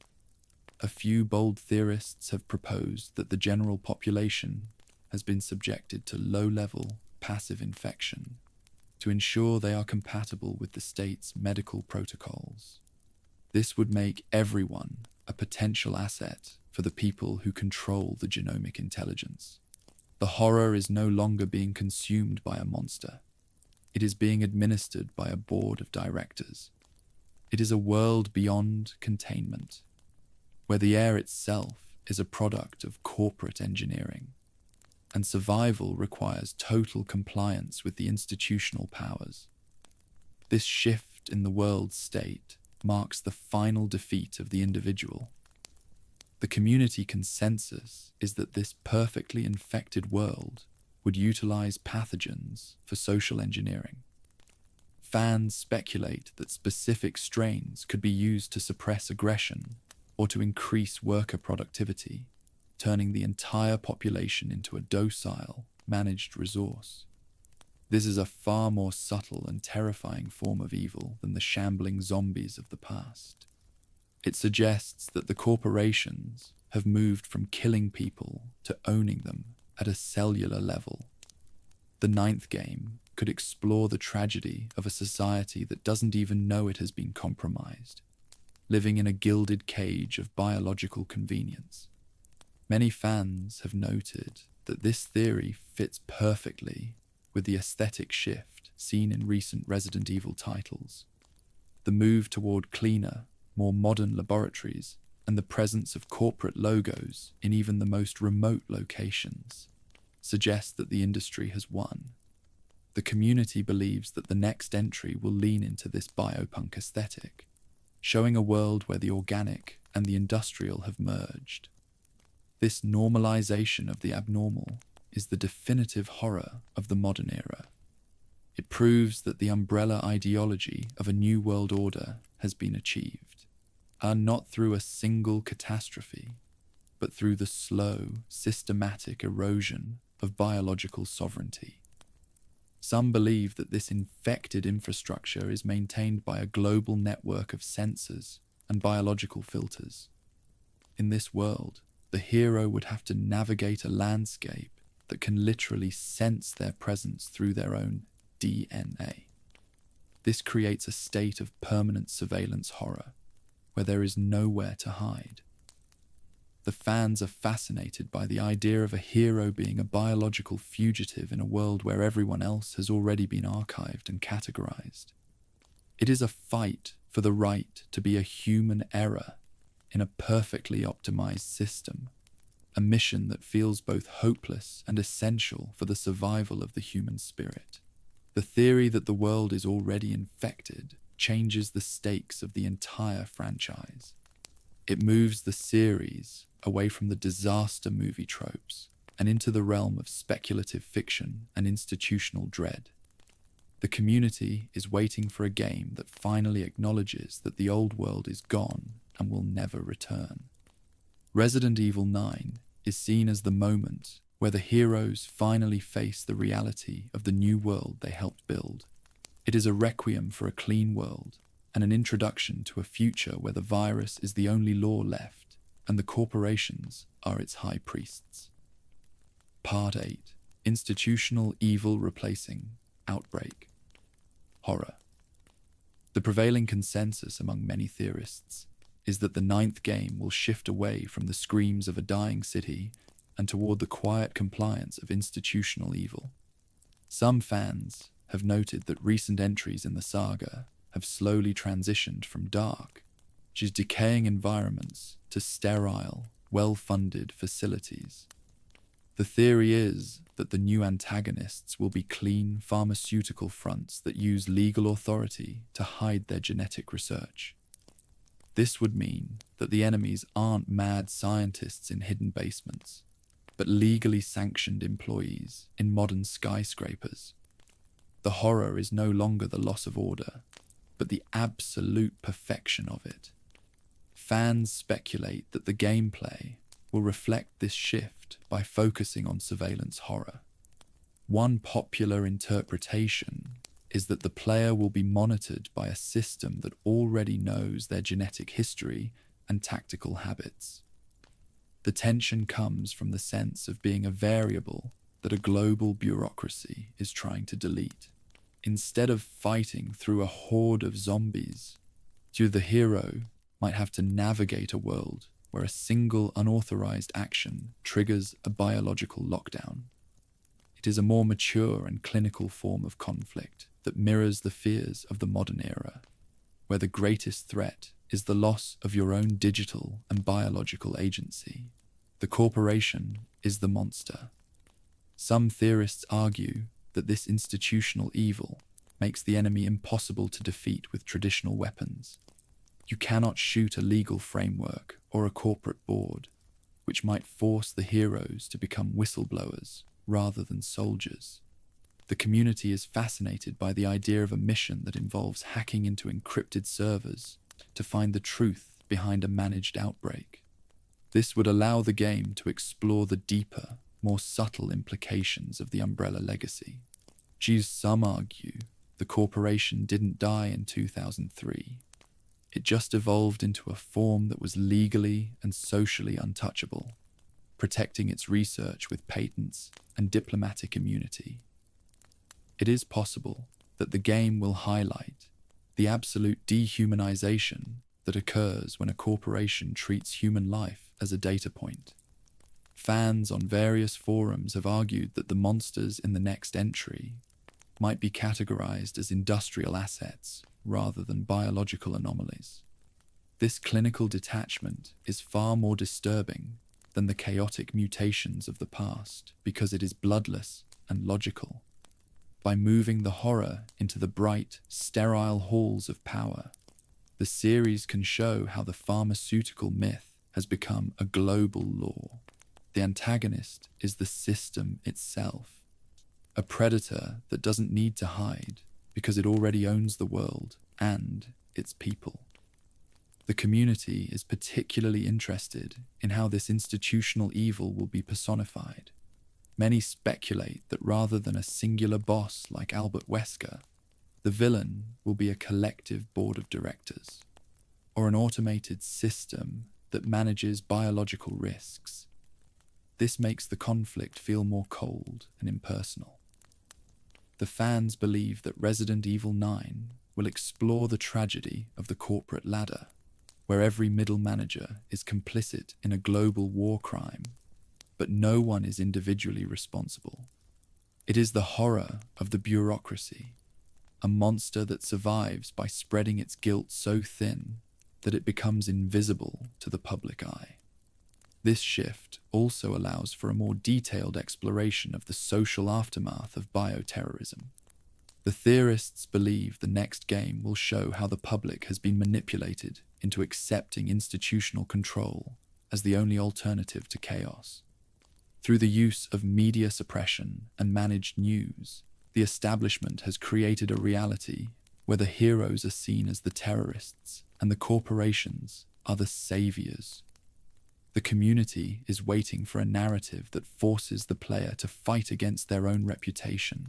A few bold theorists have proposed that the general population has been subjected to low-level, passive infection to ensure they are compatible with the state's medical protocols. This would make everyone a potential asset for the people who control the genomic intelligence. The horror is no longer being consumed by a monster. It is being administered by a board of directors. It is a world beyond containment, where the air itself is a product of corporate engineering, and survival requires total compliance with the institutional powers. This shift in the world state marks the final defeat of the individual. The community consensus is that this perfectly infected world would utilize pathogens for social engineering. Fans speculate that specific strains could be used to suppress aggression or to increase worker productivity, turning the entire population into a docile, managed resource. This is a far more subtle and terrifying form of evil than the shambling zombies of the past. It suggests that the corporations have moved from killing people to owning them at a cellular level. The ninth game could explore the tragedy of a society that doesn't even know it has been compromised, living in a gilded cage of biological convenience. Many fans have noted that this theory fits perfectly with the aesthetic shift seen in recent Resident Evil titles. The move toward cleaner, more modern laboratories and the presence of corporate logos in even the most remote locations suggest that the industry has won. The community believes that the next entry will lean into this biopunk aesthetic, showing a world where the organic and the industrial have merged. This normalization of the abnormal is the definitive horror of the modern era. It proves that the umbrella ideology of a new world order has been achieved, and not through a single catastrophe, but through the slow, systematic erosion of biological sovereignty. Some believe that this infected infrastructure is maintained by a global network of sensors and biological filters. In this world, the hero would have to navigate a landscape that can literally sense their presence through their own DNA. This creates a state of permanent surveillance horror, where there is nowhere to hide. The fans are fascinated by the idea of a hero being a biological fugitive in a world where everyone else has already been archived and categorized. It is a fight for the right to be a human error in a perfectly optimized system, a mission that feels both hopeless and essential for the survival of the human spirit. The theory that the world is already infected changes the stakes of the entire franchise. It moves the series away from the disaster movie tropes and into the realm of speculative fiction and institutional dread. The community is waiting for a game that finally acknowledges that the old world is gone and will never return. Resident Evil 9 is seen as the moment where the heroes finally face the reality of the new world they helped build. It is a requiem for a clean world and an introduction to a future where the virus is the only law left and the corporations are its high priests. Part 8. Institutional Evil Replacing Outbreak. Horror. The prevailing consensus among many theorists is that the ninth game will shift away from the screams of a dying city and toward the quiet compliance of institutional evil. Some fans have noted that recent entries in the saga have slowly transitioned from dark, which is decaying environments, to sterile, well-funded facilities. The theory is that the new antagonists will be clean pharmaceutical fronts that use legal authority to hide their genetic research. This would mean that the enemies aren't mad scientists in hidden basements, but legally sanctioned employees in modern skyscrapers. The horror is no longer the loss of order, but the absolute perfection of it. Fans speculate that the gameplay will reflect this shift by focusing on surveillance horror. One popular interpretation is that the player will be monitored by a system that already knows their genetic history and tactical habits. The tension comes from the sense of being a variable that a global bureaucracy is trying to delete. Instead of fighting through a horde of zombies, the hero might have to navigate a world where a single unauthorized action triggers a biological lockdown. It is a more mature and clinical form of conflict that mirrors the fears of the modern era, where the greatest threat is the loss of your own digital and biological agency. The corporation is the monster. Some theorists argue that this institutional evil makes the enemy impossible to defeat with traditional weapons. You cannot shoot a legal framework or a corporate board, which might force the heroes to become whistleblowers rather than soldiers. The community is fascinated by the idea of a mission that involves hacking into encrypted servers to find the truth behind a managed outbreak. This would allow the game to explore the deeper, more subtle implications of the Umbrella legacy. Some argue the corporation didn't die in 2003. It just evolved into a form that was legally and socially untouchable, protecting its research with patents and diplomatic immunity. It is possible that the game will highlight the absolute dehumanization that occurs when a corporation treats human life as a data point. Fans on various forums have argued that the monsters in the next entry might be categorized as industrial assets rather than biological anomalies. This clinical detachment is far more disturbing than the chaotic mutations of the past because it is bloodless and logical. By moving the horror into the bright, sterile halls of power, the series can show how the pharmaceutical myth has become a global law. The antagonist is the system itself, a predator that doesn't need to hide because it already owns the world and its people. The community is particularly interested in how this institutional evil will be personified. Many speculate that rather than a singular boss like Albert Wesker, the villain will be a collective board of directors, or an automated system that manages biological risks. This makes the conflict feel more cold and impersonal. The fans believe that Resident Evil 9 will explore the tragedy of the corporate ladder, where every middle manager is complicit in a global war crime, but no one is individually responsible. It is the horror of the bureaucracy, a monster that survives by spreading its guilt so thin that it becomes invisible to the public eye. This shift also allows for a more detailed exploration of the social aftermath of bioterrorism. The theorists believe the next game will show how the public has been manipulated into accepting institutional control as the only alternative to chaos. Through the use of media suppression and managed news, the establishment has created a reality where the heroes are seen as the terrorists and the corporations are the saviors. The community is waiting for a narrative that forces the player to fight against their own reputation,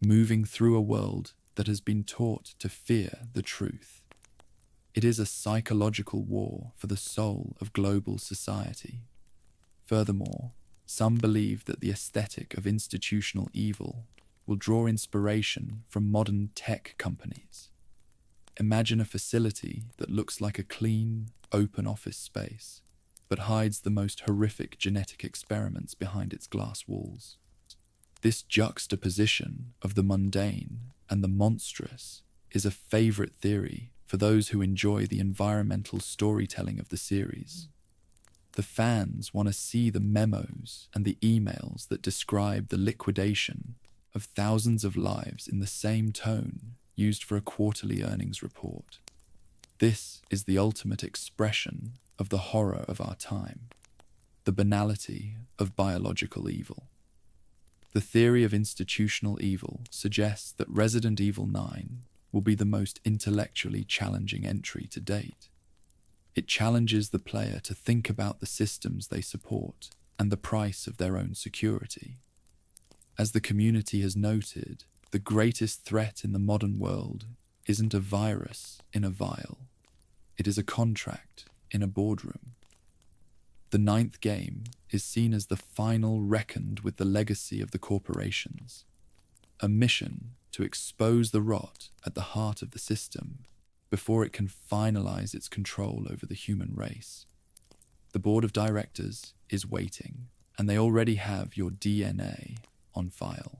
moving through a world that has been taught to fear the truth. It is a psychological war for the soul of global society. Furthermore, some believe that the aesthetic of institutional evil will draw inspiration from modern tech companies. Imagine a facility that looks like a clean, open office space, but hides the most horrific genetic experiments behind its glass walls. This juxtaposition of the mundane and the monstrous is a favorite theory for those who enjoy the environmental storytelling of the series. The fans want to see the memos and the emails that describe the liquidation of thousands of lives in the same tone used for a quarterly earnings report. This is the ultimate expression of the horror of our time. the banality of biological evil. The theory of institutional evil suggests that Resident Evil 9 will be the most intellectually challenging entry to date. It challenges the player to think about the systems they support and the price of their own security. As the community has noted, the greatest threat in the modern world isn't a virus in a vial. It is a contract in a boardroom. The ninth game is seen as the final reckoned with the legacy of the corporations, a mission to expose the rot at the heart of the system before it can finalize its control over the human race. The board of directors is waiting, and they already have your DNA on file.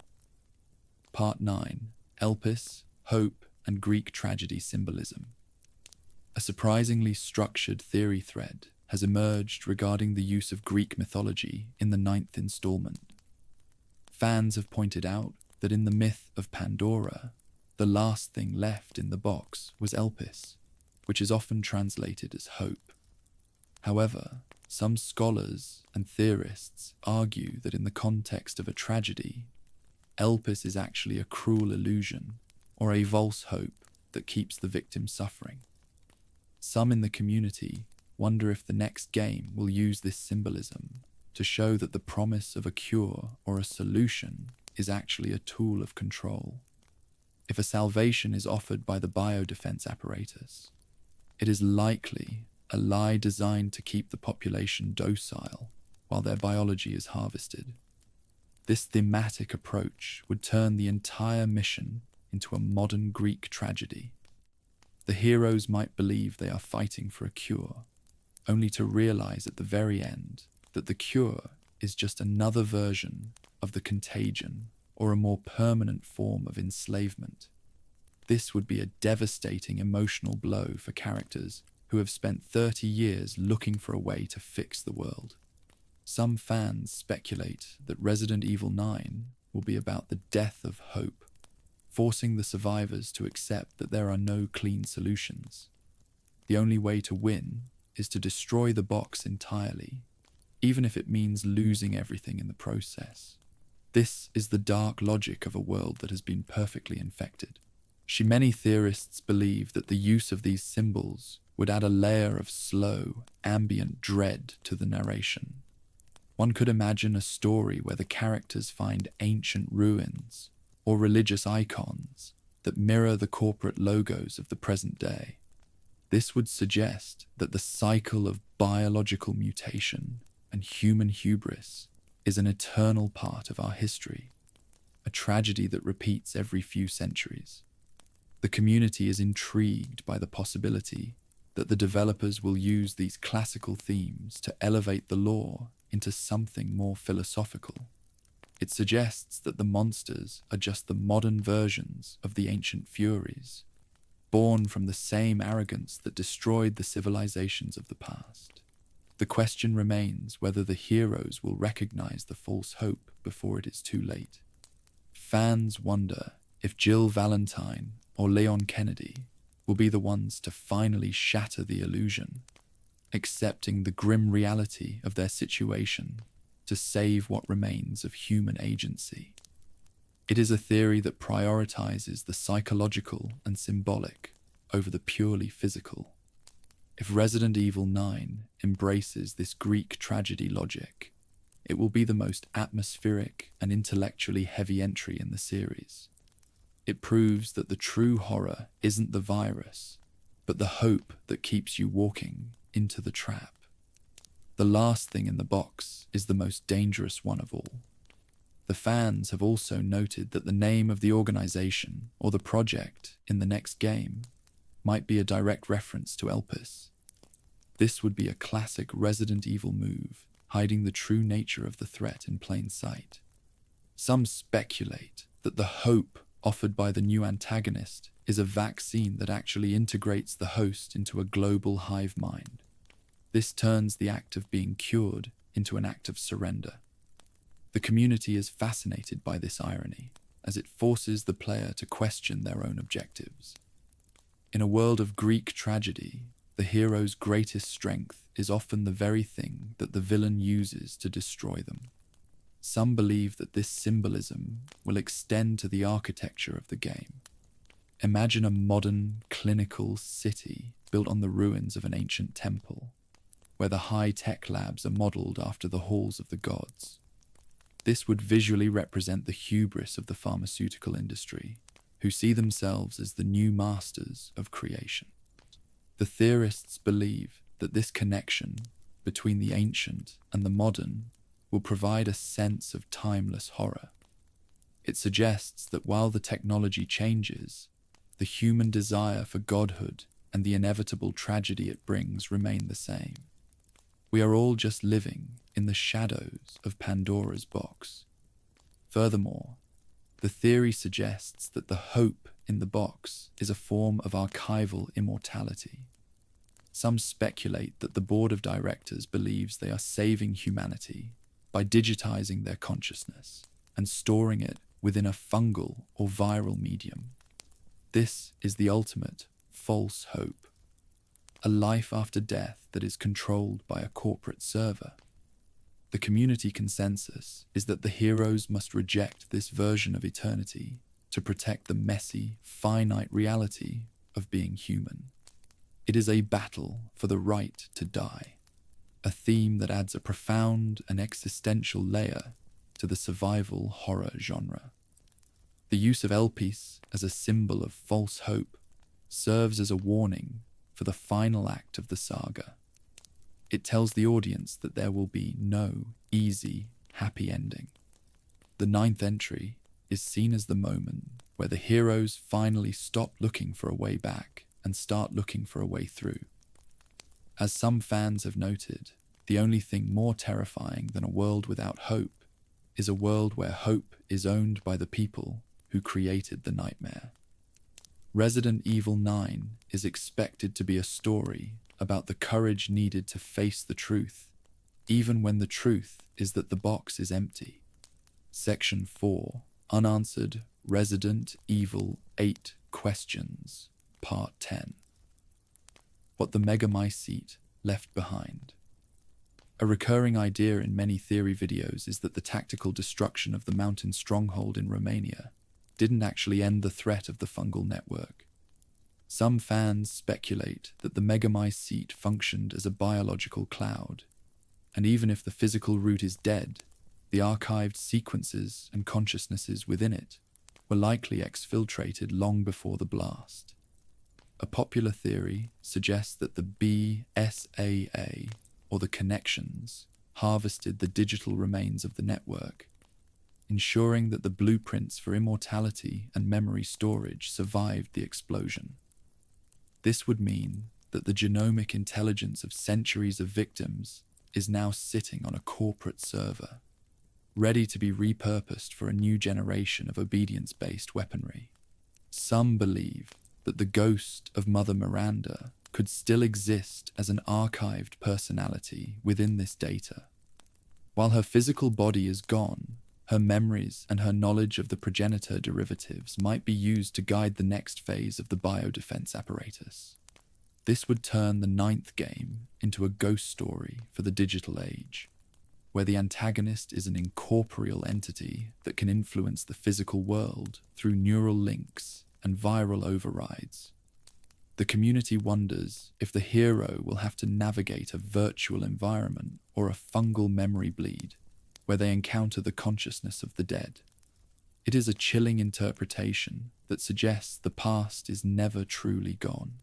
Part 9, Elpis, Hope, and Greek Tragedy Symbolism. A surprisingly structured theory thread has emerged regarding the use of Greek mythology in the ninth installment. Fans have pointed out that in the myth of Pandora, the last thing left in the box was Elpis, which is often translated as hope. However, some scholars and theorists argue that in the context of a tragedy, Elpis is actually a cruel illusion or a false hope that keeps the victim suffering. Some in the community wonder if the next game will use this symbolism to show that the promise of a cure or a solution is actually a tool of control. If a salvation is offered by the biodefense apparatus, it is likely a lie designed to keep the population docile while their biology is harvested. This thematic approach would turn the entire mission into a modern Greek tragedy. The heroes might believe they are fighting for a cure, only to realize at the very end that the cure is just another version of the contagion or a more permanent form of enslavement. This would be a devastating emotional blow for characters who have spent 30 years looking for a way to fix the world. Some fans speculate that Resident Evil 9 will be about the death of hope, forcing the survivors to accept that there are no clean solutions. The only way to win is to destroy the box entirely, even if it means losing everything in the process. This is the dark logic of a world that has been perfectly infected. Many theorists believe that the use of these symbols would add a layer of slow, ambient dread to the narration. One could imagine a story where the characters find ancient ruins or religious icons that mirror the corporate logos of the present day. This would suggest that the cycle of biological mutation and human hubris is an eternal part of our history, a tragedy that repeats every few centuries. The community is intrigued by the possibility that the developers will use these classical themes to elevate the lore into something more philosophical. It suggests that the monsters are just the modern versions of the ancient furies, born from the same arrogance that destroyed the civilizations of the past. The question remains whether the heroes will recognize the false hope before it is too late. Fans wonder if Jill Valentine or Leon Kennedy will be the ones to finally shatter the illusion, accepting the grim reality of their situation to save what remains of human agency. It is a theory that prioritizes the psychological and symbolic over the purely physical. If Resident Evil 9 embraces this Greek tragedy logic, it will be the most atmospheric and intellectually heavy entry in the series. It proves that the true horror isn't the virus, but the hope that keeps you walking into the trap. The last thing in the box is the most dangerous one of all. The fans have also noted that the name of the organization or the project in the next game might be a direct reference to Elpis. This would be a classic Resident Evil move, hiding the true nature of the threat in plain sight. Some speculate that the hope offered by the new antagonist is a vaccine that actually integrates the host into a global hive mind. This turns the act of being cured into an act of surrender. The community is fascinated by this irony, as it forces the player to question their own objectives. In a world of Greek tragedy, the hero's greatest strength is often the very thing that the villain uses to destroy them. Some believe that this symbolism will extend to the architecture of the game. Imagine a modern, clinical city built on the ruins of an ancient temple, where the high-tech labs are modeled after the halls of the gods. This would visually represent the hubris of the pharmaceutical industry, who see themselves as the new masters of creation. The theorists believe that this connection between the ancient and the modern will provide a sense of timeless horror. It suggests that while the technology changes, the human desire for godhood and the inevitable tragedy it brings remain the same. We are all just living in the shadows of Pandora's box. Furthermore, the theory suggests that the hope in the box is a form of archival immortality. Some speculate that the board of directors believes they are saving humanity by digitizing their consciousness and storing it within a fungal or viral medium. This is the ultimate false hope, a life after death that is controlled by a corporate server. The community consensus is that the heroes must reject this version of eternity to protect the messy, finite reality of being human. It is a battle for the right to die, a theme that adds a profound and existential layer to the survival horror genre. The use of Elpis as a symbol of false hope serves as a warning for the final act of the saga. It tells the audience that there will be no easy, happy ending. The 9th entry is seen as the moment where the heroes finally stop looking for a way back and start looking for a way through. As some fans have noted, the only thing more terrifying than a world without hope is a world where hope is owned by the people who created the nightmare. Resident Evil 9 is expected to be a story about the courage needed to face the truth, even when the truth is that the box is empty. Section 4, Unanswered Resident Evil 8 Questions, Part 10. What the Mega Mycete left behind. A recurring idea in many theory videos is that the tactical destruction of the mountain stronghold in Romania didn't actually end the threat of the fungal network. Some fans speculate that the Mega Mycete functioned as a biological cloud, and even if the physical root is dead, the archived sequences and consciousnesses within it were likely exfiltrated long before the blast. A popular theory suggests that the BSAA, or the connections, harvested the digital remains of the network, ensuring that the blueprints for immortality and memory storage survived the explosion. This would mean that the genomic intelligence of centuries of victims is now sitting on a corporate server, ready to be repurposed for a new generation of obedience-based weaponry. Some believe that the ghost of Mother Miranda could still exist as an archived personality within this data. While her physical body is gone, her memories and her knowledge of the progenitor derivatives might be used to guide the next phase of the biodefense apparatus. This would turn the 9th game into a ghost story for the digital age, where the antagonist is an incorporeal entity that can influence the physical world through neural links and viral overrides. The community wonders if the hero will have to navigate a virtual environment or a fungal memory bleed, where they encounter the consciousness of the dead. It is a chilling interpretation that suggests the past is never truly gone.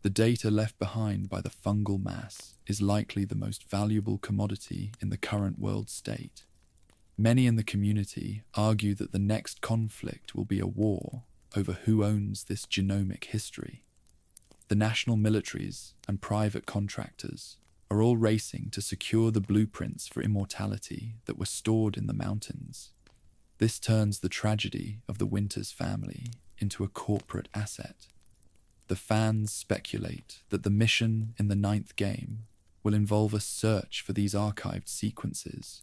The data left behind by the fungal mass is likely the most valuable commodity in the current world state. Many in the community argue that the next conflict will be a war over who owns this genomic history. The national militaries and private contractors are all racing to secure the blueprints for immortality that were stored in the mountains. This turns the tragedy of the Winters family into a corporate asset. The fans speculate that the mission in the 9th game will involve a search for these archived sequences,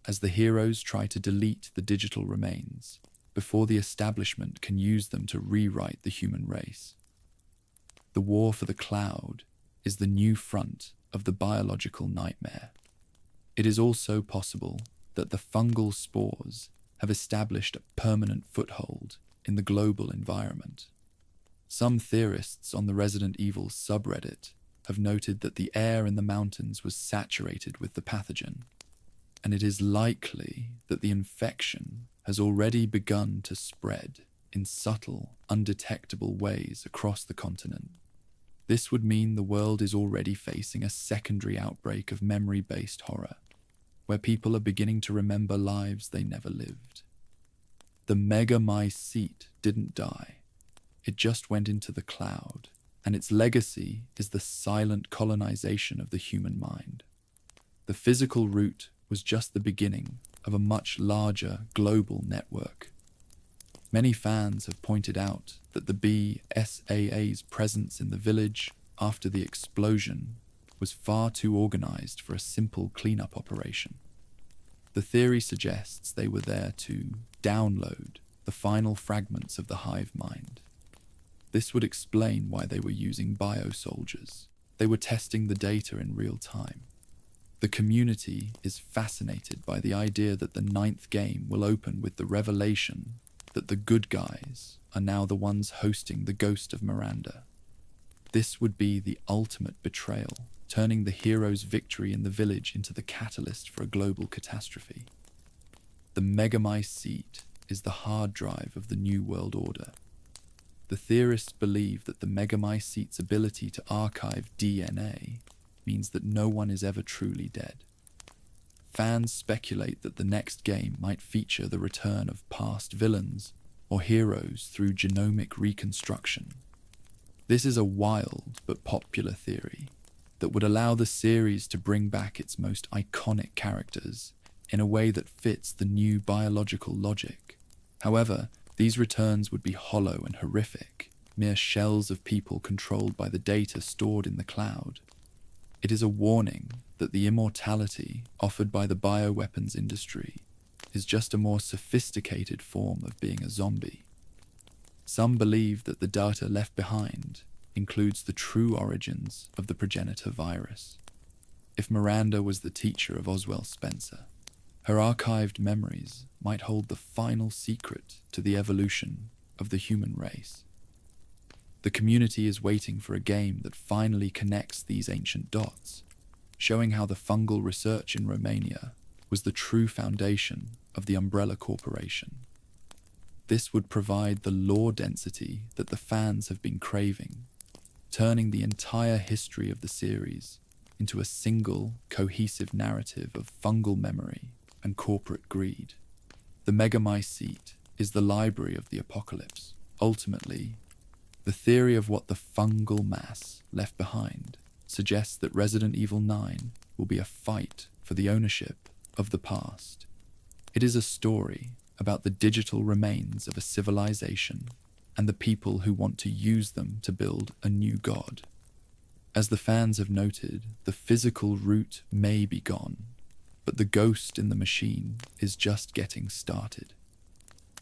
as the heroes try to delete the digital remains before the establishment can use them to rewrite the human race. The war for the cloud is the new front of the biological nightmare. It is also possible that the fungal spores have established a permanent foothold in the global environment. Some theorists on the Resident Evil subreddit have noted that the air in the mountains was saturated with the pathogen, and it is likely that the infection has already begun to spread in subtle, undetectable ways across the continent. This would mean the world is already facing a secondary outbreak of memory-based horror, where people are beginning to remember lives they never lived. The Mycelium didn't die. It just went into the cloud, and its legacy is the silent colonization of the human mind. The physical root was just the beginning of a much larger global network. Many fans have pointed out that the BSAA's presence in the village after the explosion was far too organized for a simple cleanup operation. The theory suggests they were there to download the final fragments of the hive mind. This would explain why they were using biosoldiers. They were testing the data in real time. The community is fascinated by the idea that the 9th game will open with the revelation that the good guys are now the ones hosting the ghost of Miranda. This would be the ultimate betrayal, turning the hero's victory in the village into the catalyst for a global catastrophe. The Mycelium is the hard drive of the New World Order. The theorists believe that the Mycelium's ability to archive DNA means that no one is ever truly dead. Fans speculate that the next game might feature the return of past villains or heroes through genomic reconstruction. This is a wild but popular theory that would allow the series to bring back its most iconic characters in a way that fits the new biological logic. However, these returns would be hollow and horrific, mere shells of people controlled by the data stored in the cloud. It is a warning that the immortality offered by the bioweapons industry is just a more sophisticated form of being a zombie. Some believe that the data left behind includes the true origins of the progenitor virus. If Miranda was the teacher of Oswell Spencer, her archived memories might hold the final secret to the evolution of the human race. The community is waiting for a game that finally connects these ancient dots, showing how the fungal research in Romania was the true foundation of the Umbrella Corporation. This would provide the lore density that the fans have been craving, turning the entire history of the series into a single, cohesive narrative of fungal memory and corporate greed. The Mycelium is the library of the apocalypse. Ultimately, the theory of what the fungal mass left behind suggests that Resident Evil 9 will be a fight for the ownership of the past. It is a story about the digital remains of a civilization and the people who want to use them to build a new god. As the fans have noted, the physical root may be gone, but the ghost in the machine is just getting started.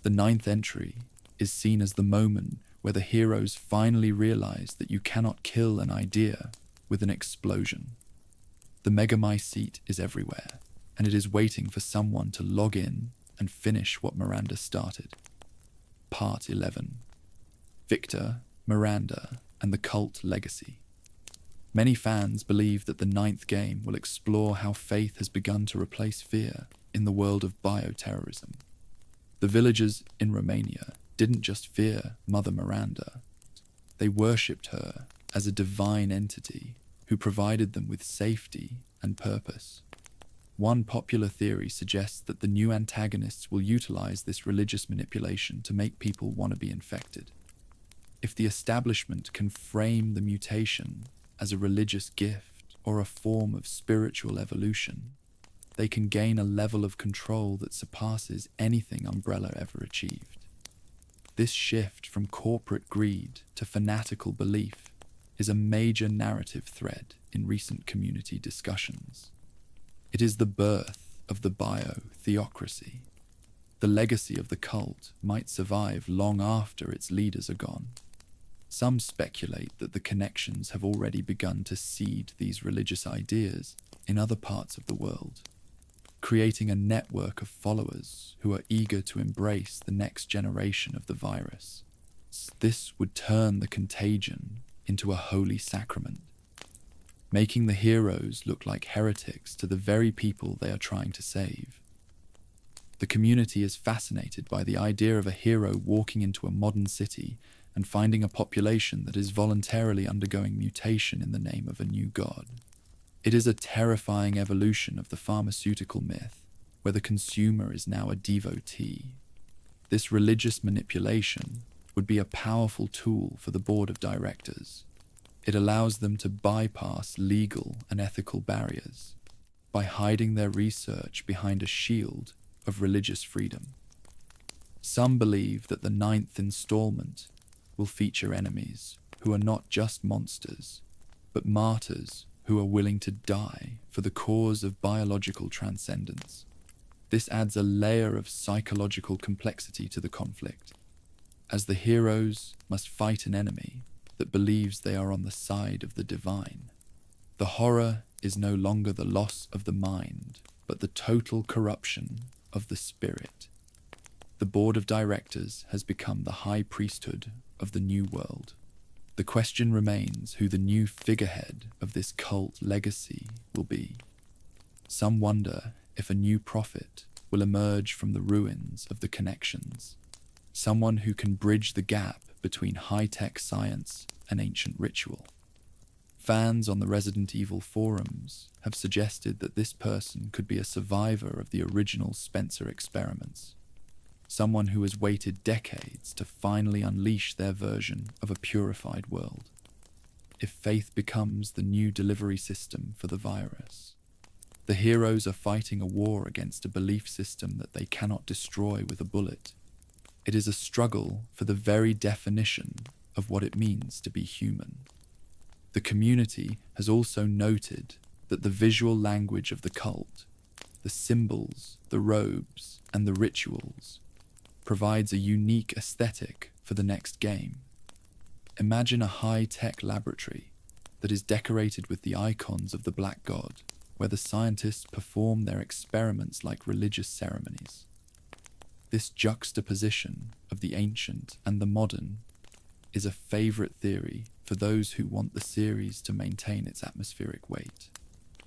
The 9th entry is seen as the moment where the heroes finally realize that you cannot kill an idea with an explosion. The Mycelium is everywhere, and it is waiting for someone to log in and finish what Miranda started. Part 11. Victor, Miranda, and the Cult Legacy. Many fans believe that the 9th game will explore how faith has begun to replace fear in the world of bioterrorism. The villagers in Romania didn't just fear Mother Miranda. They worshipped her as a divine entity who provided them with safety and purpose. One popular theory suggests that the new antagonists will utilize this religious manipulation to make people want to be infected. If the establishment can frame the mutation as a religious gift or a form of spiritual evolution, they can gain a level of control that surpasses anything Umbrella ever achieved. This shift from corporate greed to fanatical belief is a major narrative thread in recent community discussions. It is the birth of the bio-theocracy. The legacy of the cult might survive long after its leaders are gone. Some speculate that the connections have already begun to seed these religious ideas in other parts of the world. creating a network of followers who are eager to embrace the next generation of the virus. This would turn the contagion into a holy sacrament, making the heroes look like heretics to the very people they are trying to save. The community is fascinated by the idea of a hero walking into a modern city and finding a population that is voluntarily undergoing mutation in the name of a new god. It is a terrifying evolution of the pharmaceutical myth, where the consumer is now a devotee. This religious manipulation would be a powerful tool for the board of directors. It allows them to bypass legal and ethical barriers by hiding their research behind a shield of religious freedom. Some believe that the 9th installment will feature enemies who are not just monsters, but martyrs who are willing to die for the cause of biological transcendence. This adds a layer of psychological complexity to the conflict, as the heroes must fight an enemy that believes they are on the side of the divine. The horror is no longer the loss of the mind, but the total corruption of the spirit. The board of directors has become the high priesthood of the new world. The question remains who the new figurehead of this cult legacy will be. Some wonder if a new prophet will emerge from the ruins of the connections, someone who can bridge the gap between high-tech science and ancient ritual. Fans on the Resident Evil forums have suggested that this person could be a survivor of the original Spencer experiments, someone who has waited decades to finally unleash their version of a purified world. If faith becomes the new delivery system for the virus, the heroes are fighting a war against a belief system that they cannot destroy with a bullet. It is a struggle for the very definition of what it means to be human. The community has also noted that the visual language of the cult, the symbols, the robes, and the rituals, provides a unique aesthetic for the next game. Imagine a high-tech laboratory that is decorated with the icons of the Black God, where the scientists perform their experiments like religious ceremonies. This juxtaposition of the ancient and the modern is a favorite theory for those who want the series to maintain its atmospheric weight.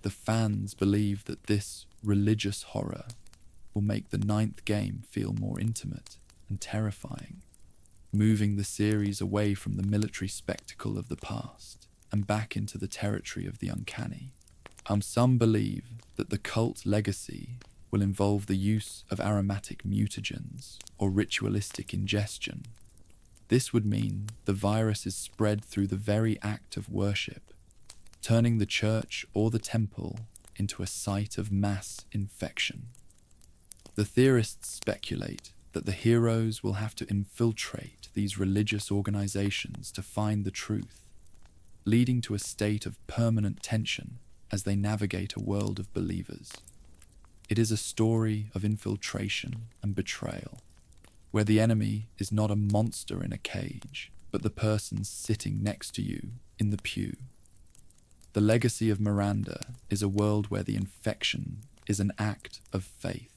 The fans believe that this religious horror will make the 9th game feel more intimate and terrifying, moving the series away from the military spectacle of the past and back into the territory of the uncanny. Some believe that the cult legacy will involve the use of aromatic mutagens or ritualistic ingestion. This would mean the virus is spread through the very act of worship, turning the church or the temple into a site of mass infection. The theorists speculate that the heroes will have to infiltrate these religious organizations to find the truth, leading to a state of permanent tension as they navigate a world of believers. It is a story of infiltration and betrayal, where the enemy is not a monster in a cage, but the person sitting next to you in the pew. The legacy of Miranda is a world where the infection is an act of faith.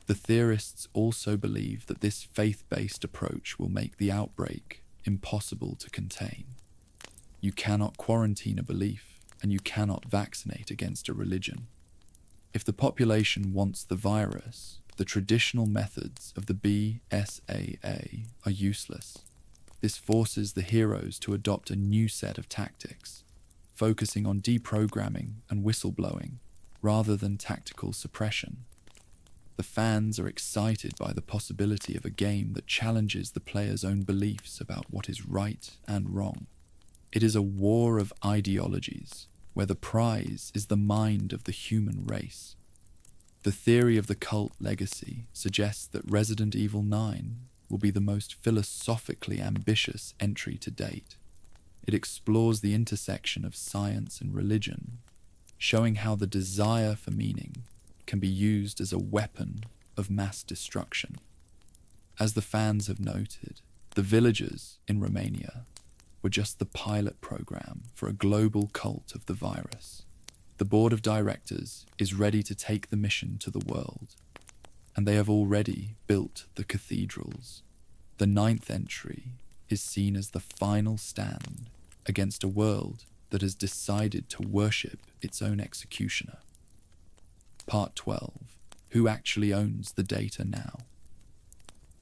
The theorists also believe that this faith-based approach will make the outbreak impossible to contain. You cannot quarantine a belief, and you cannot vaccinate against a religion. If the population wants the virus, the traditional methods of the BSAA are useless. This forces the heroes to adopt a new set of tactics, focusing on deprogramming and whistleblowing rather than tactical suppression. The fans are excited by the possibility of a game that challenges the player's own beliefs about what is right and wrong. It is a war of ideologies, where the prize is the mind of the human race. The theory of the cult legacy suggests that Resident Evil 9 will be the most philosophically ambitious entry to date. It explores the intersection of science and religion, showing how the desire for meaning can be used as a weapon of mass destruction. As the fans have noted, the villagers in Romania were just the pilot program for a global cult of the virus. The board of directors is ready to take the mission to the world, and they have already built the cathedrals. The ninth entry is seen as the final stand against a world that has decided to worship its own executioner. Part 12. Who actually owns the data now?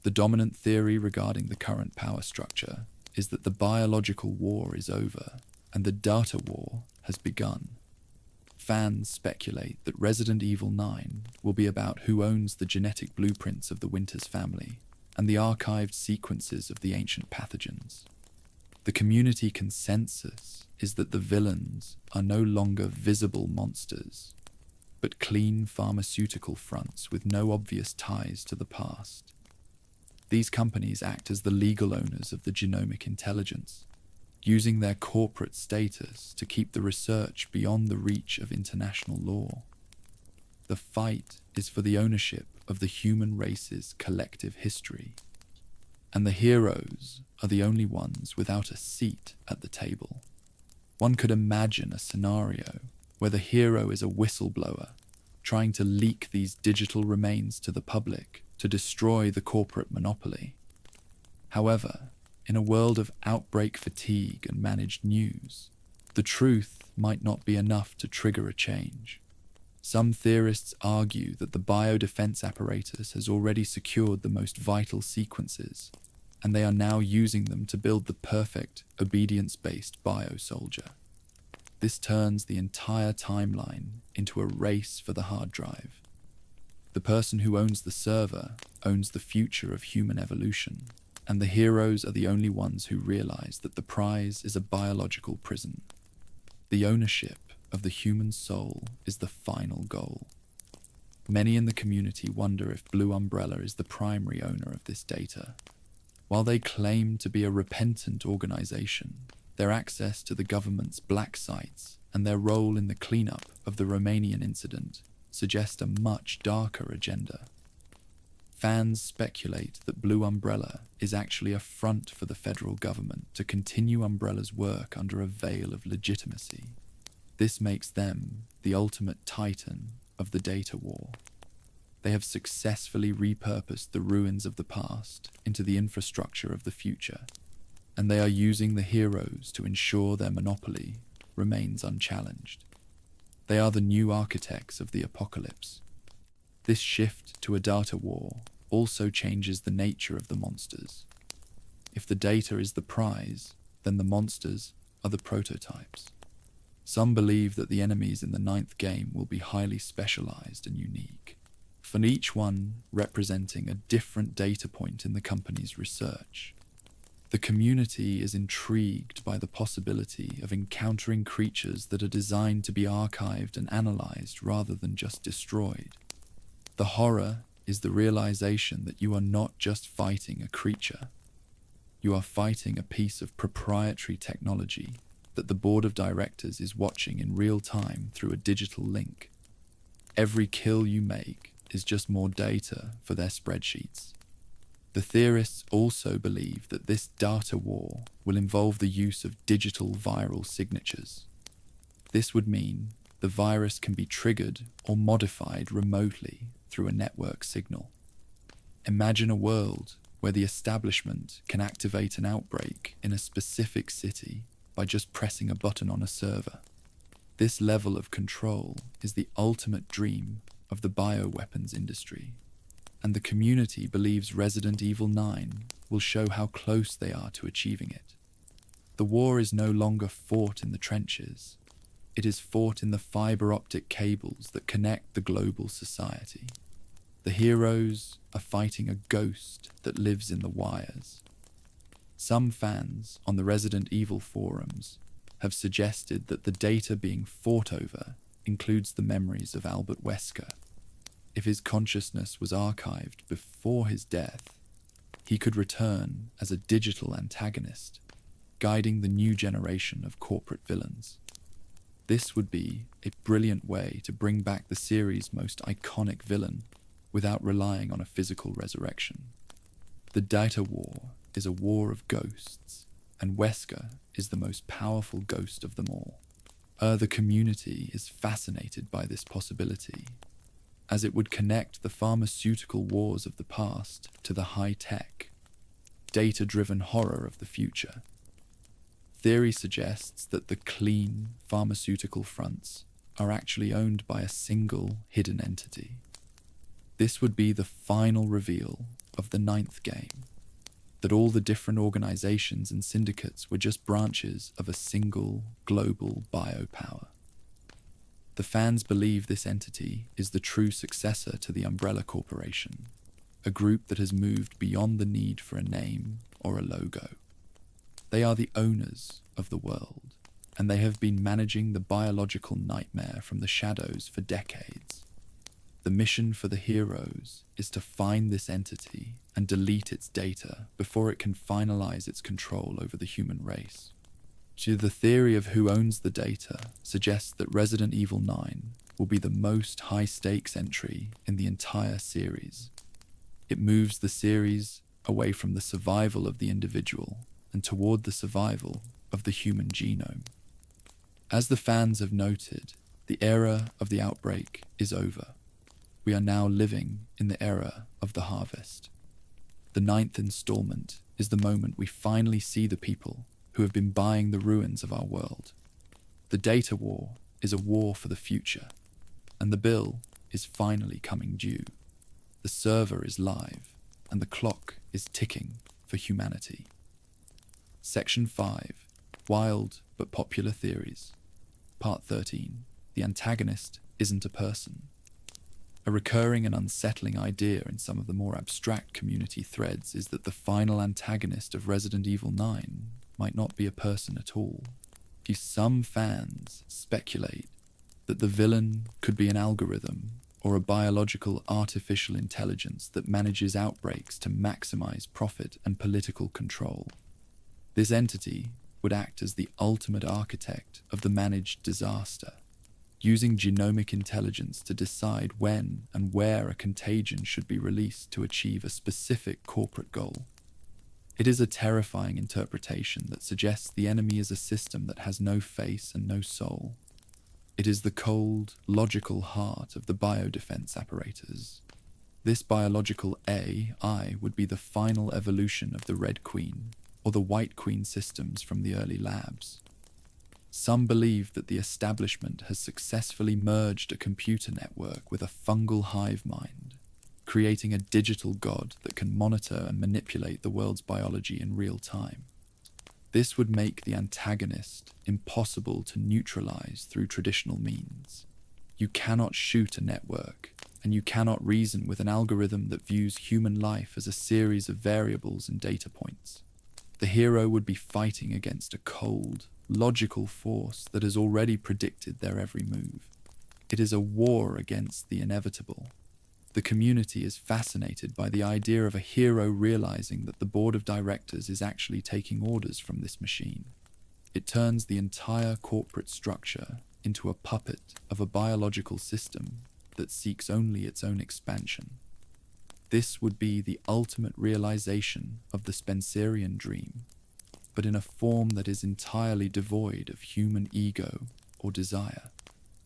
The dominant theory regarding the current power structure is that the biological war is over and the data war has begun. Fans speculate that Resident Evil 9 will be about who owns the genetic blueprints of the Winters family and the archived sequences of the ancient pathogens. The community consensus is that the villains are no longer visible monsters, but clean pharmaceutical fronts with no obvious ties to the past. These companies act as the legal owners of the genomic intelligence, using their corporate status to keep the research beyond the reach of international law. The fight is for the ownership of the human race's collective history, and the heroes are the only ones without a seat at the table. One could imagine a scenario where the hero is a whistleblower trying to leak these digital remains to the public to destroy the corporate monopoly. However, in a world of outbreak fatigue and managed news, the truth might not be enough to trigger a change. Some theorists argue that the biodefense apparatus has already secured the most vital sequences, and they are now using them to build the perfect, obedience-based biosoldier. This turns the entire timeline into a race for the hard drive. The person who owns the server owns the future of human evolution, and the heroes are the only ones who realize that the prize is a biological prison. The ownership of the human soul is the final goal. Many in the community wonder if Blue Umbrella is the primary owner of this data. While they claim to be a repentant organization, their access to the government's black sites and their role in the cleanup of the Romanian incident suggest a much darker agenda. Fans speculate that Blue Umbrella is actually a front for the federal government to continue Umbrella's work under a veil of legitimacy. This makes them the ultimate titan of the data war. They have successfully repurposed the ruins of the past into the infrastructure of the future, and they are using the heroes to ensure their monopoly remains unchallenged. They are the new architects of the apocalypse. This shift to a data war also changes the nature of the monsters. If the data is the prize, then the monsters are the prototypes. Some believe that the enemies in the ninth game will be highly specialized and unique, for each one representing a different data point in the company's research. The community is intrigued by the possibility of encountering creatures that are designed to be archived and analyzed rather than just destroyed. The horror is the realization that you are not just fighting a creature. You are fighting a piece of proprietary technology that the board of directors is watching in real time through a digital link. Every kill you make is just more data for their spreadsheets. The theorists also believe that this data war will involve the use of digital viral signatures. This would mean the virus can be triggered or modified remotely through a network signal. Imagine a world where the establishment can activate an outbreak in a specific city by just pressing a button on a server. This level of control is the ultimate dream of the bioweapons industry, and the community believes Resident Evil 9 will show how close they are to achieving it. The war is no longer fought in the trenches. It is fought in the fiber optic cables that connect the global society. The heroes are fighting a ghost that lives in the wires. Some fans on the Resident Evil forums have suggested that the data being fought over includes the memories of Albert Wesker. If his consciousness was archived before his death, he could return as a digital antagonist, guiding the new generation of corporate villains. This would be a brilliant way to bring back the series' most iconic villain without relying on a physical resurrection. The data war is a war of ghosts, and Wesker is the most powerful ghost of them all. The community is fascinated by this possibility, as it would connect the pharmaceutical wars of the past to the high-tech, data-driven horror of the future. Theory suggests that the clean pharmaceutical fronts are actually owned by a single hidden entity. This would be the final reveal of the ninth game, that all the different organizations and syndicates were just branches of a single global biopower. The fans believe this entity is the true successor to the Umbrella Corporation, a group that has moved beyond the need for a name or a logo. They are the owners of the world, and they have been managing the biological nightmare from the shadows for decades. The mission for the heroes is to find this entity and delete its data before it can finalize its control over the human race. The theory of who owns the data suggests that Resident Evil 9 will be the most high-stakes entry in the entire series. It moves the series away from the survival of the individual and toward the survival of the human genome. As the fans have noted, the era of the outbreak is over. We are now living in the era of the harvest. The ninth installment is the moment we finally see the people who have been buying the ruins of our world. The data war is a war for the future, and the bill is finally coming due. The server is live, and the clock is ticking for humanity. Section 5, Wild but Popular Theories. Part 13, The Antagonist Isn't a Person. A recurring and unsettling idea in some of the more abstract community threads is that the final antagonist of Resident Evil 9 might not be a person at all. Some fans speculate that the villain could be an algorithm or a biological artificial intelligence that manages outbreaks to maximize profit and political control. This entity would act as the ultimate architect of the managed disaster, using genomic intelligence to decide when and where a contagion should be released to achieve a specific corporate goal. It is a terrifying interpretation that suggests the enemy is a system that has no face and no soul. It is the cold, logical heart of the biodefense apparatus. This biological AI would be the final evolution of the Red Queen, or the White Queen systems from the early labs. Some believe that the establishment has successfully merged a computer network with a fungal hive mind, creating a digital god that can monitor and manipulate the world's biology in real time. This would make the antagonist impossible to neutralize through traditional means. You cannot shoot a network, and you cannot reason with an algorithm that views human life as a series of variables and data points. The hero would be fighting against a cold, logical force that has already predicted their every move. It is a war against the inevitable. The community is fascinated by the idea of a hero realizing that the board of directors is actually taking orders from this machine. It turns the entire corporate structure into a puppet of a biological system that seeks only its own expansion. This would be the ultimate realization of the Spencerian dream, but in a form that is entirely devoid of human ego or desire.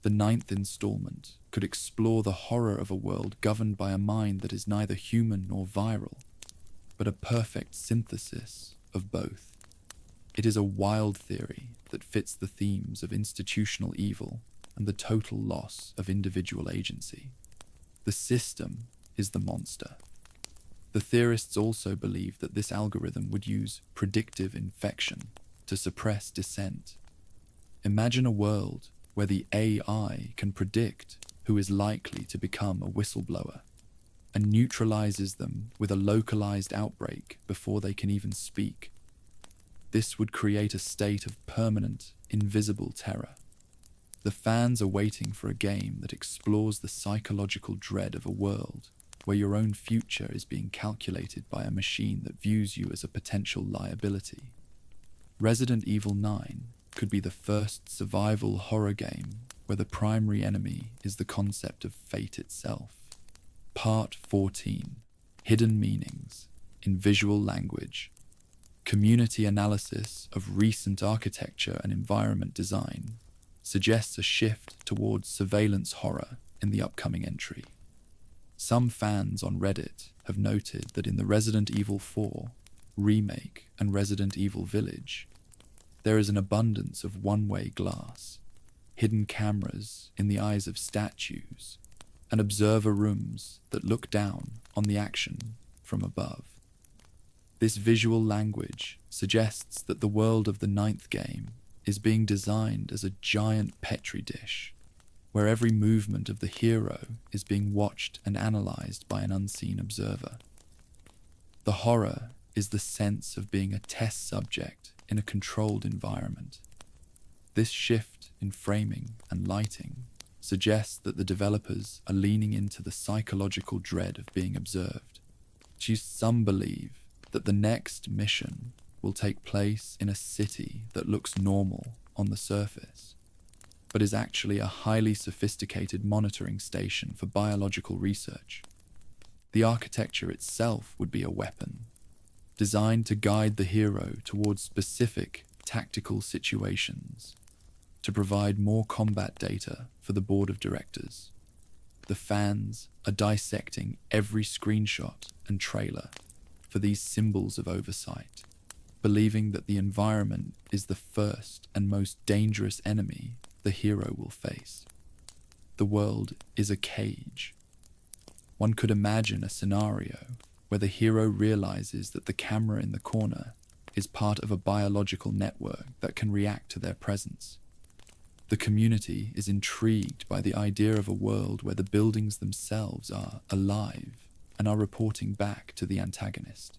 The ninth installment could explore the horror of a world governed by a mind that is neither human nor viral, but a perfect synthesis of both. It is a wild theory that fits the themes of institutional evil and the total loss of individual agency. The system is the monster. The theorists also believe that this algorithm would use predictive infection to suppress dissent. Imagine a world where the AI can predict who is likely to become a whistleblower and neutralizes them with a localized outbreak before they can even speak. This would create a state of permanent, invisible terror. The fans are waiting for a game that explores the psychological dread of a world where your own future is being calculated by a machine that views you as a potential liability. Resident Evil 9 could be the first survival horror game where the primary enemy is the concept of fate itself. Part 14, Hidden Meanings in Visual Language. Community analysis of recent architecture and environment design suggests a shift towards surveillance horror in the upcoming entry. Some fans on Reddit have noted that in the Resident Evil 4 remake and Resident Evil Village, there is an abundance of one-way glass, hidden cameras in the eyes of statues, and observer rooms that look down on the action from above. This visual language suggests that the world of the ninth game is being designed as a giant petri dish, where every movement of the hero is being watched and analyzed by an unseen observer. The horror is the sense of being a test subject in a controlled environment. This shift in framing and lighting suggests that the developers are leaning into the psychological dread of being observed. Some believe that the next mission will take place in a city that looks normal on the surface, but is actually a highly sophisticated monitoring station for biological research. The architecture itself would be a weapon, designed to guide the hero towards specific tactical situations, to provide more combat data for the board of directors. The fans are dissecting every screenshot and trailer for these symbols of oversight, believing that the environment is the first and most dangerous enemy the hero will face. The world is a cage. One could imagine a scenario where the hero realizes that the camera in the corner is part of a biological network that can react to their presence. The community is intrigued by the idea of a world where the buildings themselves are alive and are reporting back to the antagonist.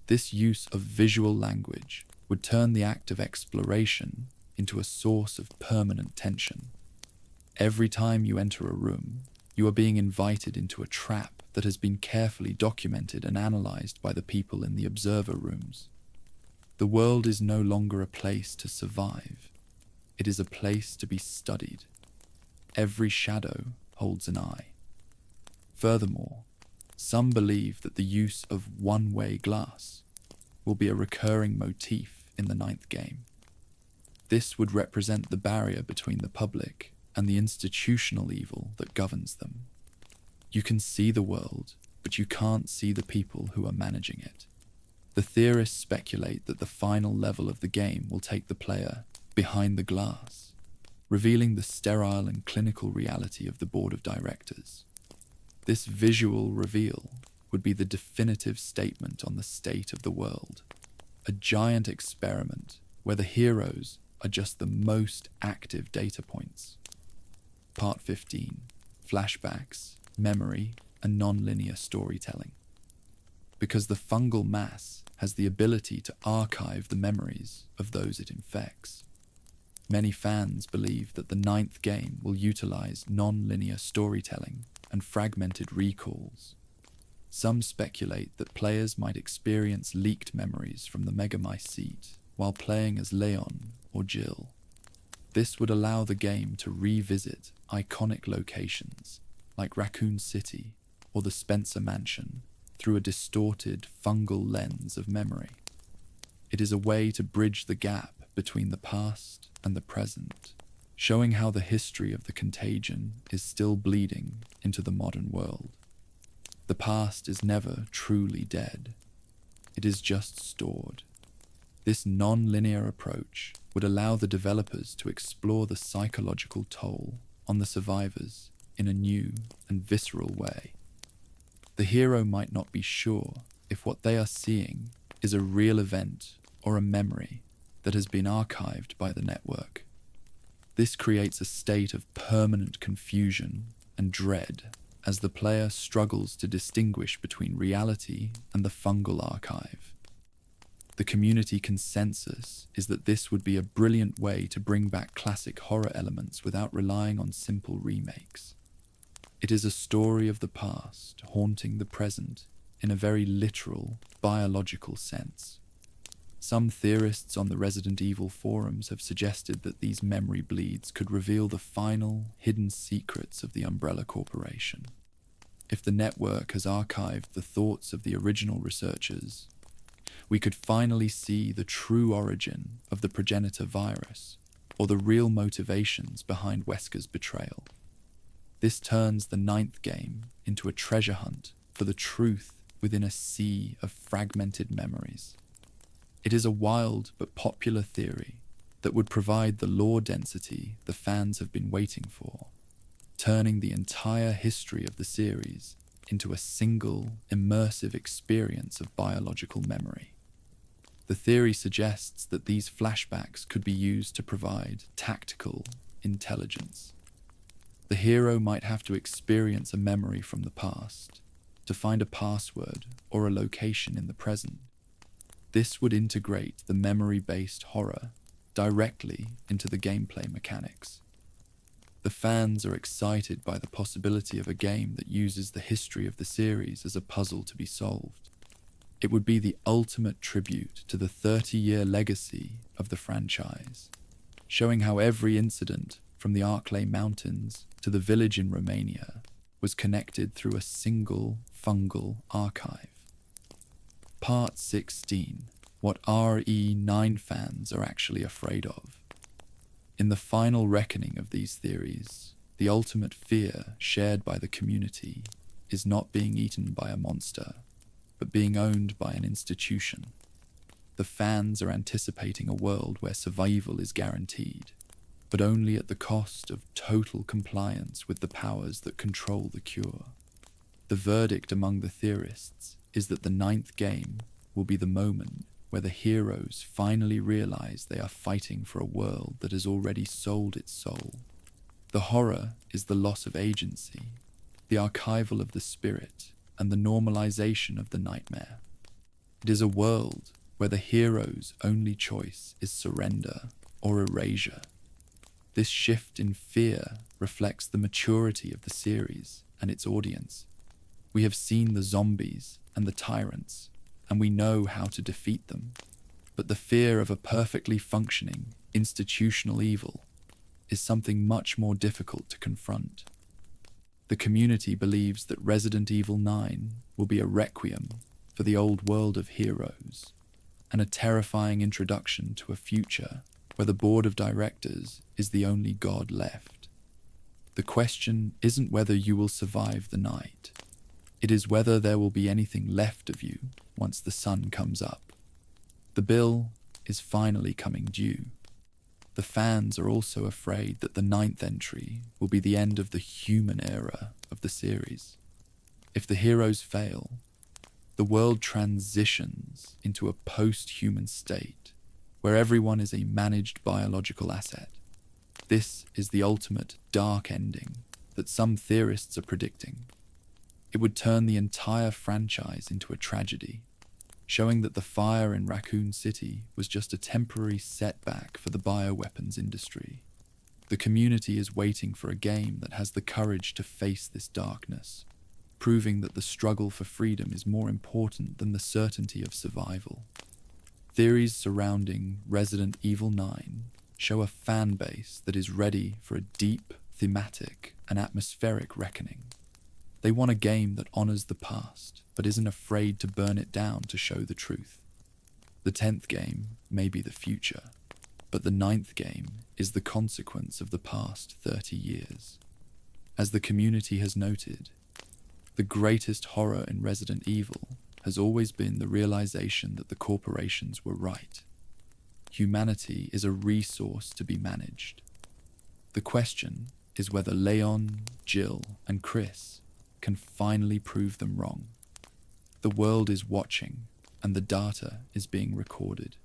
This use of visual language would turn the act of exploration into a source of permanent tension. Every time you enter a room, you are being invited into a trap that has been carefully documented and analyzed by the people in the observer rooms. The world is no longer a place to survive. It is a place to be studied. Every shadow holds an eye. Furthermore, some believe that the use of one-way glass will be a recurring motif in the ninth game. This would represent the barrier between the public and the institutional evil that governs them. You can see the world, but you can't see the people who are managing it. The theorists speculate that the final level of the game will take the player behind the glass, revealing the sterile and clinical reality of the board of directors. This visual reveal would be the definitive statement on the state of the world, a giant experiment where the heroes are just the most active data points. Part 15: Flashbacks, Memory, and Non-Linear Storytelling. Because the fungal mass has the ability to archive the memories of those it infects. Many fans believe that the ninth game will utilize non-linear storytelling and fragmented recalls. Some speculate that players might experience leaked memories from the Mycelium while playing as Leon or Jill. This would allow the game to revisit iconic locations like Raccoon City or the Spencer Mansion through a distorted fungal lens of memory. It is a way to bridge the gap between the past and the present, showing how the history of the contagion is still bleeding into the modern world. The past is never truly dead. It is just stored. This non-linear approach would allow the developers to explore the psychological toll on the survivors in a new and visceral way. The hero might not be sure if what they are seeing is a real event or a memory that has been archived by the network. This creates a state of permanent confusion and dread as the player struggles to distinguish between reality and the fungal archive. The community consensus is that this would be a brilliant way to bring back classic horror elements without relying on simple remakes. It is a story of the past haunting the present in a very literal, biological sense. Some theorists on the Resident Evil forums have suggested that these memory bleeds could reveal the final, hidden secrets of the Umbrella Corporation. If the network has archived the thoughts of the original researchers, we could finally see the true origin of the progenitor virus or the real motivations behind Wesker's betrayal. This turns the ninth game into a treasure hunt for the truth within a sea of fragmented memories. It is a wild but popular theory that would provide the lore density the fans have been waiting for, turning the entire history of the series into a single, immersive experience of biological memory. The theory suggests that these flashbacks could be used to provide tactical intelligence. The hero might have to experience a memory from the past to find a password or a location in the present. This would integrate the memory-based horror directly into the gameplay mechanics. The fans are excited by the possibility of a game that uses the history of the series as a puzzle to be solved. It would be the ultimate tribute to the 30-year legacy of the franchise, showing how every incident from the Arklay Mountains to the village in Romania was connected through a single fungal archive. Part 16. What RE9 fans are actually afraid of. In the final reckoning of these theories, the ultimate fear shared by the community is not being eaten by a monster, but being owned by an institution. The fans are anticipating a world where survival is guaranteed, but only at the cost of total compliance with the powers that control the cure. The verdict among the theorists is that the ninth game will be the moment where the heroes finally realize they are fighting for a world that has already sold its soul. The horror is the loss of agency, the archival of the spirit, and the normalization of the nightmare. It is a world where the hero's only choice is surrender or erasure. This shift in fear reflects the maturity of the series and its audience. We have seen the zombies and the tyrants, and we know how to defeat them. But the fear of a perfectly functioning, institutional evil is something much more difficult to confront. The community believes that Resident Evil 9 will be a requiem for the old world of heroes, and a terrifying introduction to a future where the board of directors is the only god left. The question isn't whether you will survive the night. It is whether there will be anything left of you once the sun comes up. The bill is finally coming due. The fans are also afraid that the ninth entry will be the end of the human era of the series. If the heroes fail, the world transitions into a post-human state where everyone is a managed biological asset. This is the ultimate dark ending that some theorists are predicting. It would turn the entire franchise into a tragedy, showing that the fire in Raccoon City was just a temporary setback for the bioweapons industry. The community is waiting for a game that has the courage to face this darkness, proving that the struggle for freedom is more important than the certainty of survival. Theories surrounding Resident Evil 9 show a fan base that is ready for a deep, thematic, and atmospheric reckoning. They want a game that honors the past, but isn't afraid to burn it down to show the truth. The 10th game may be the future, but the 9th game is the consequence of the past 30 years. As the community has noted, the greatest horror in Resident Evil has always been the realization that the corporations were right. Humanity is a resource to be managed. The question is whether Leon, Jill, and Chris can finally prove them wrong. The world is watching, and the data is being recorded.